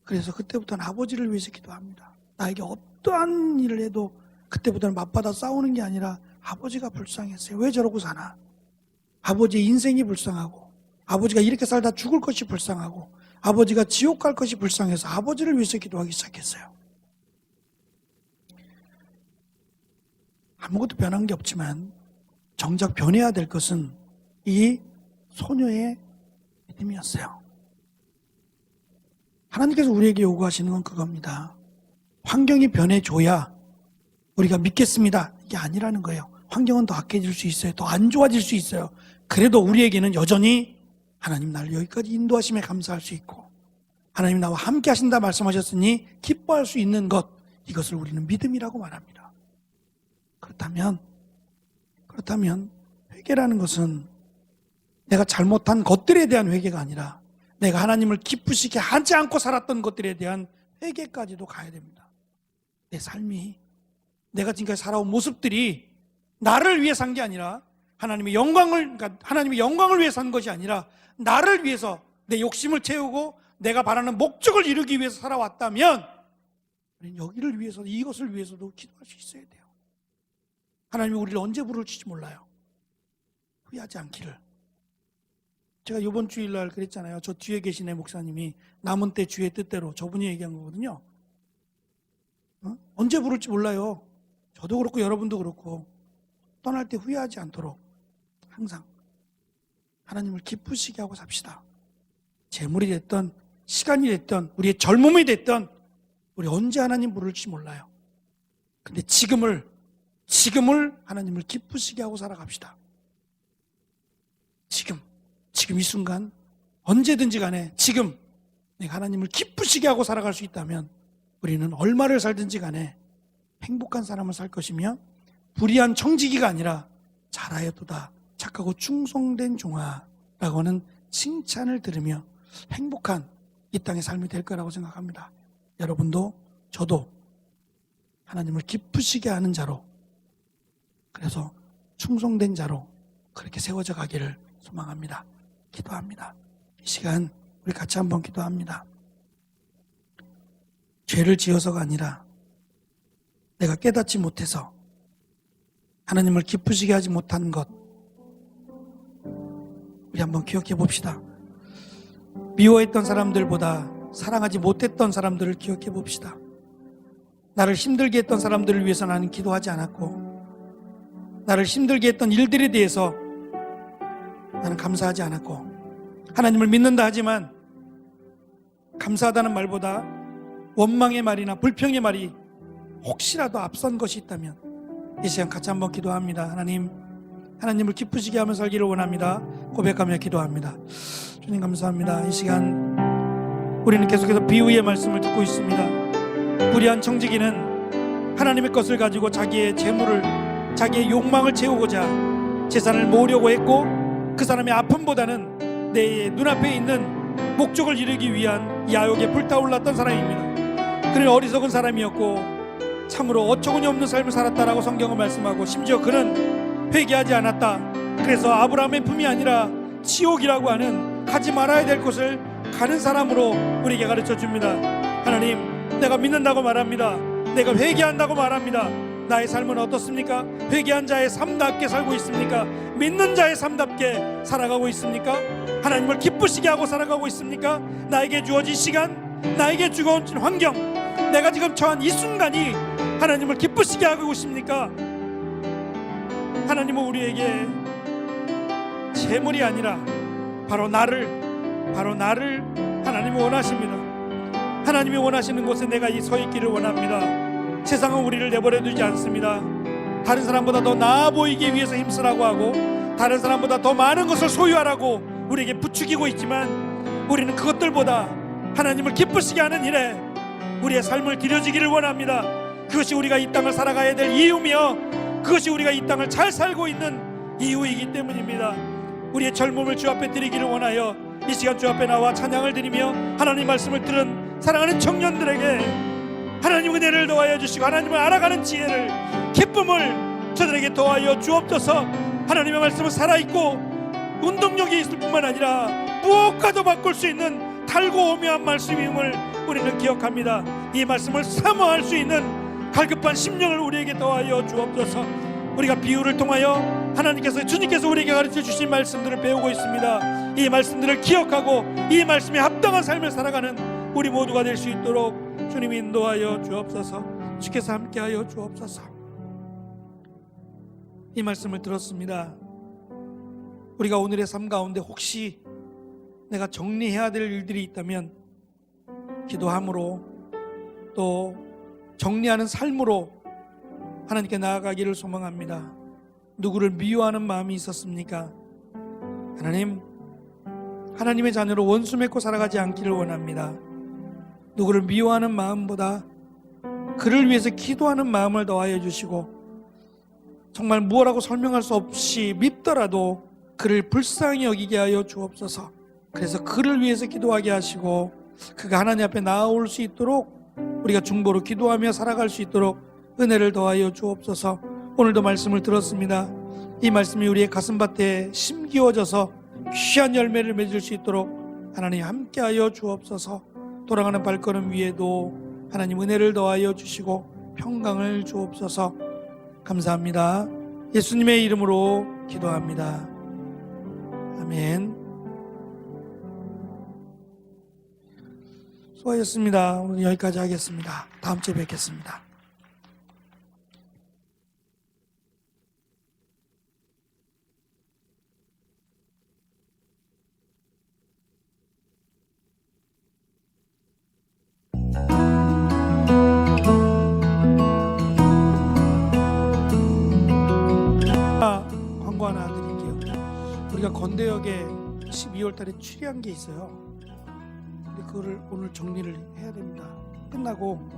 그래서 그때부터는 아버지를 위해서 기도합니다. 나에게 어떠한 일을 해도 그때부터는 맞받아 싸우는 게 아니라 아버지가 불쌍했어요. 왜 저러고 사나? 아버지의 인생이 불쌍하고, 아버지가 이렇게 살다 죽을 것이 불쌍하고, 아버지가 지옥 갈 것이 불쌍해서 아버지를 위해서 기도하기 시작했어요. 아무것도 변한 게 없지만 정작 변해야 될 것은 이 소녀의 믿음이었어요. 하나님께서 우리에게 요구하시는 건 그겁니다. 환경이 변해줘야 우리가 믿겠습니다, 이게 아니라는 거예요. 환경은 더 악해질 수 있어요. 더 안 좋아질 수 있어요. 그래도 우리에게는 여전히 하나님 나를 여기까지 인도하심에 감사할 수 있고, 하나님 나와 함께 하신다 말씀하셨으니 기뻐할 수 있는 것, 이것을 우리는 믿음이라고 말합니다. 그렇다면 회개라는 것은 내가 잘못한 것들에 대한 회개가 아니라 내가 하나님을 기쁘시게 하지 않고 살았던 것들에 대한 회개까지도 가야 됩니다. 내 삶이, 내가 지금까지 살아온 모습들이 나를 위해 산 게 아니라 하나님의 영광을 위해 산 것이 아니라 나를 위해서 내 욕심을 채우고 내가 바라는 목적을 이루기 위해서 살아왔다면 우리는 여기를 위해서, 이것을 위해서도 기도할 수 있어야 돼요. 하나님이 우리를 언제 부를지 몰라요. 후회하지 않기를. 제가 이번 주일날 그랬잖아요. 저 뒤에 계신 애 목사님이 남은 때 주의 뜻대로, 저분이 얘기한 거거든요. 언제 부를지 몰라요. 저도 그렇고 여러분도 그렇고 떠날 때 후회하지 않도록 항상 하나님을 기쁘시게 하고 삽시다. 재물이 됐던, 시간이 됐던, 우리의 젊음이 됐던, 우리 언제 하나님 부를지 몰라요. 근데 지금을 하나님을 기쁘시게 하고 살아갑시다. 지금 이 순간 언제든지 간에 지금 내가 하나님을 기쁘시게 하고 살아갈 수 있다면 우리는 얼마를 살든지 간에 행복한 삶을 살 것이며, 불의한 청지기가 아니라 잘하였도다 착하고 충성된 종아라고 하는 칭찬을 들으며 행복한 이 땅의 삶이 될 거라고 생각합니다. 여러분도 저도 하나님을 기쁘시게 하는 자로, 그래서 충성된 자로 그렇게 세워져 가기를 소망합니다. 기도합니다. 이 시간 우리 같이 한번 기도합니다. 죄를 지어서가 아니라 내가 깨닫지 못해서 하나님을 기쁘시게 하지 못한 것, 우리 한번 기억해 봅시다. 미워했던 사람들보다 사랑하지 못했던 사람들을 기억해 봅시다. 나를 힘들게 했던 사람들을 위해서 나는 기도하지 않았고, 나를 힘들게 했던 일들에 대해서 나는 감사하지 않았고, 하나님을 믿는다 하지만 감사하다는 말보다 원망의 말이나 불평의 말이 혹시라도 앞선 것이 있다면 이 시간 같이 한번 기도합니다. 하나님을 기쁘시게 하며 살기를 원합니다. 고백하며 기도합니다. 주님 감사합니다. 이 시간 우리는 계속해서 비유의 말씀을 듣고 있습니다. 불의한 청지기는 하나님의 것을 가지고 자기의 재물을, 자기의 욕망을 채우고자 재산을 모으려고 했고, 그 사람의 아픔보다는 내 눈앞에 있는 목적을 이루기 위한 야욕에 불타올랐던 사람입니다. 그는 어리석은 사람이었고 참으로 어처구니 없는 삶을 살았다라고 성경은 말씀하고, 심지어 그는 회개하지 않았다. 그래서 아브라함의 품이 아니라 지옥이라고 하는, 가지 말아야 될 곳을 가는 사람으로 우리에게 가르쳐 줍니다. 하나님, 내가 믿는다고 말합니다. 내가 회개한다고 말합니다. 나의 삶은 어떻습니까? 회개한 자의 삶답게 살고 있습니까? 믿는 자의 삶답게 살아가고 있습니까? 하나님을 기쁘시게 하고 살아가고 있습니까? 나에게 주어진 시간, 나에게 주어진 환경, 내가 지금 처한 이 순간이 하나님을 기쁘시게 하고 있습니까? 하나님은 우리에게 재물이 아니라 바로 나를 하나님이 원하십니다. 하나님이 원하시는 곳에 내가 서 있기를 원합니다. 세상은 우리를 내버려 두지 않습니다. 다른 사람보다 더 나아 보이기 위해서 힘쓰라고 하고, 다른 사람보다 더 많은 것을 소유하라고 우리에게 부추기고 있지만, 우리는 그것들보다 하나님을 기쁘시게 하는 일에 우리의 삶을 들여지기를 원합니다. 그것이 우리가 이 땅을 살아가야 될 이유며 그것이 우리가 이 땅을 잘 살고 있는 이유이기 때문입니다. 우리의 젊음을 주 앞에 드리기를 원하여 이 시간 주 앞에 나와 찬양을 드리며 하나님 말씀을 들은 사랑하는 청년들에게 하나님 은혜를 더하여 주시고 하나님을 알아가는 지혜를, 기쁨을 저들에게 더하여 주옵소서. 하나님의 말씀은 살아있고 운동력이 있을 뿐만 아니라 무엇과도 바꿀 수 있는 달고 오묘한 말씀임을 우리는 기억합니다. 이 말씀을 사모할 수 있는 갈급한 심령을 우리에게 더하여 주옵소서. 우리가 비유를 통하여 주님께서 우리에게 가르쳐 주신 말씀들을 배우고 있습니다. 이 말씀들을 기억하고 이 말씀에 합당한 삶을 살아가는 우리 모두가 될 수 있도록 주님이 인도하여 주옵소서. 주께서 함께하여 주옵소서. 이 말씀을 들었습니다. 우리가 오늘의 삶 가운데 혹시 내가 정리해야 될 일들이 있다면 기도함으로 또 정리하는 삶으로 하나님께 나아가기를 소망합니다. 누구를 미워하는 마음이 있었습니까? 하나님의 자녀로 원수 맺고 살아가지 않기를 원합니다. 누구를 미워하는 마음보다 그를 위해서 기도하는 마음을 더하여 주시고, 정말 무엇라고 설명할 수 없이 밉더라도 그를 불쌍히 여기게 하여 주옵소서. 그래서 그를 위해서 기도하게 하시고 그가 하나님 앞에 나아올 수 있도록 우리가 중보로 기도하며 살아갈 수 있도록 은혜를 더하여 주옵소서. 오늘도 말씀을 들었습니다. 이 말씀이 우리의 가슴밭에 심기워져서 귀한 열매를 맺을 수 있도록 하나님 함께하여 주옵소서. 돌아가는 발걸음 위에도 하나님 은혜를 더하여 주시고 평강을 주옵소서. 감사합니다. 예수님의 이름으로 기도합니다. 아멘. 수고하셨습니다. 오늘 여기까지 하겠습니다. 다음 주에 뵙겠습니다. 광고 하나 드릴게요. 우리가 건대역에 12월 달에 추리한 게 있어요. 근데 그거를 오늘 정리를 해야 됩니다. 끝나고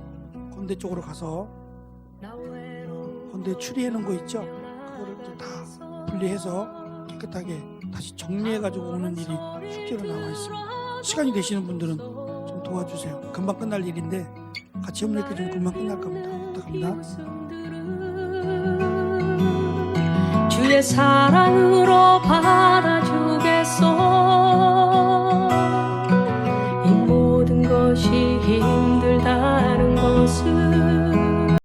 건대 쪽으로 가서 건대 추리해 놓은 거 있죠? 그거를 다 분리해서 깨끗하게 다시 정리해가지고 오는 일이 숙제로 나와 있습니다. 시간이 되시는 분들은 좀 도와주세요. 금방 끝날 일인데 같이 협력해 주면 금방 끝날 겁니다. 부탁합니다. 주의 사랑으로 받아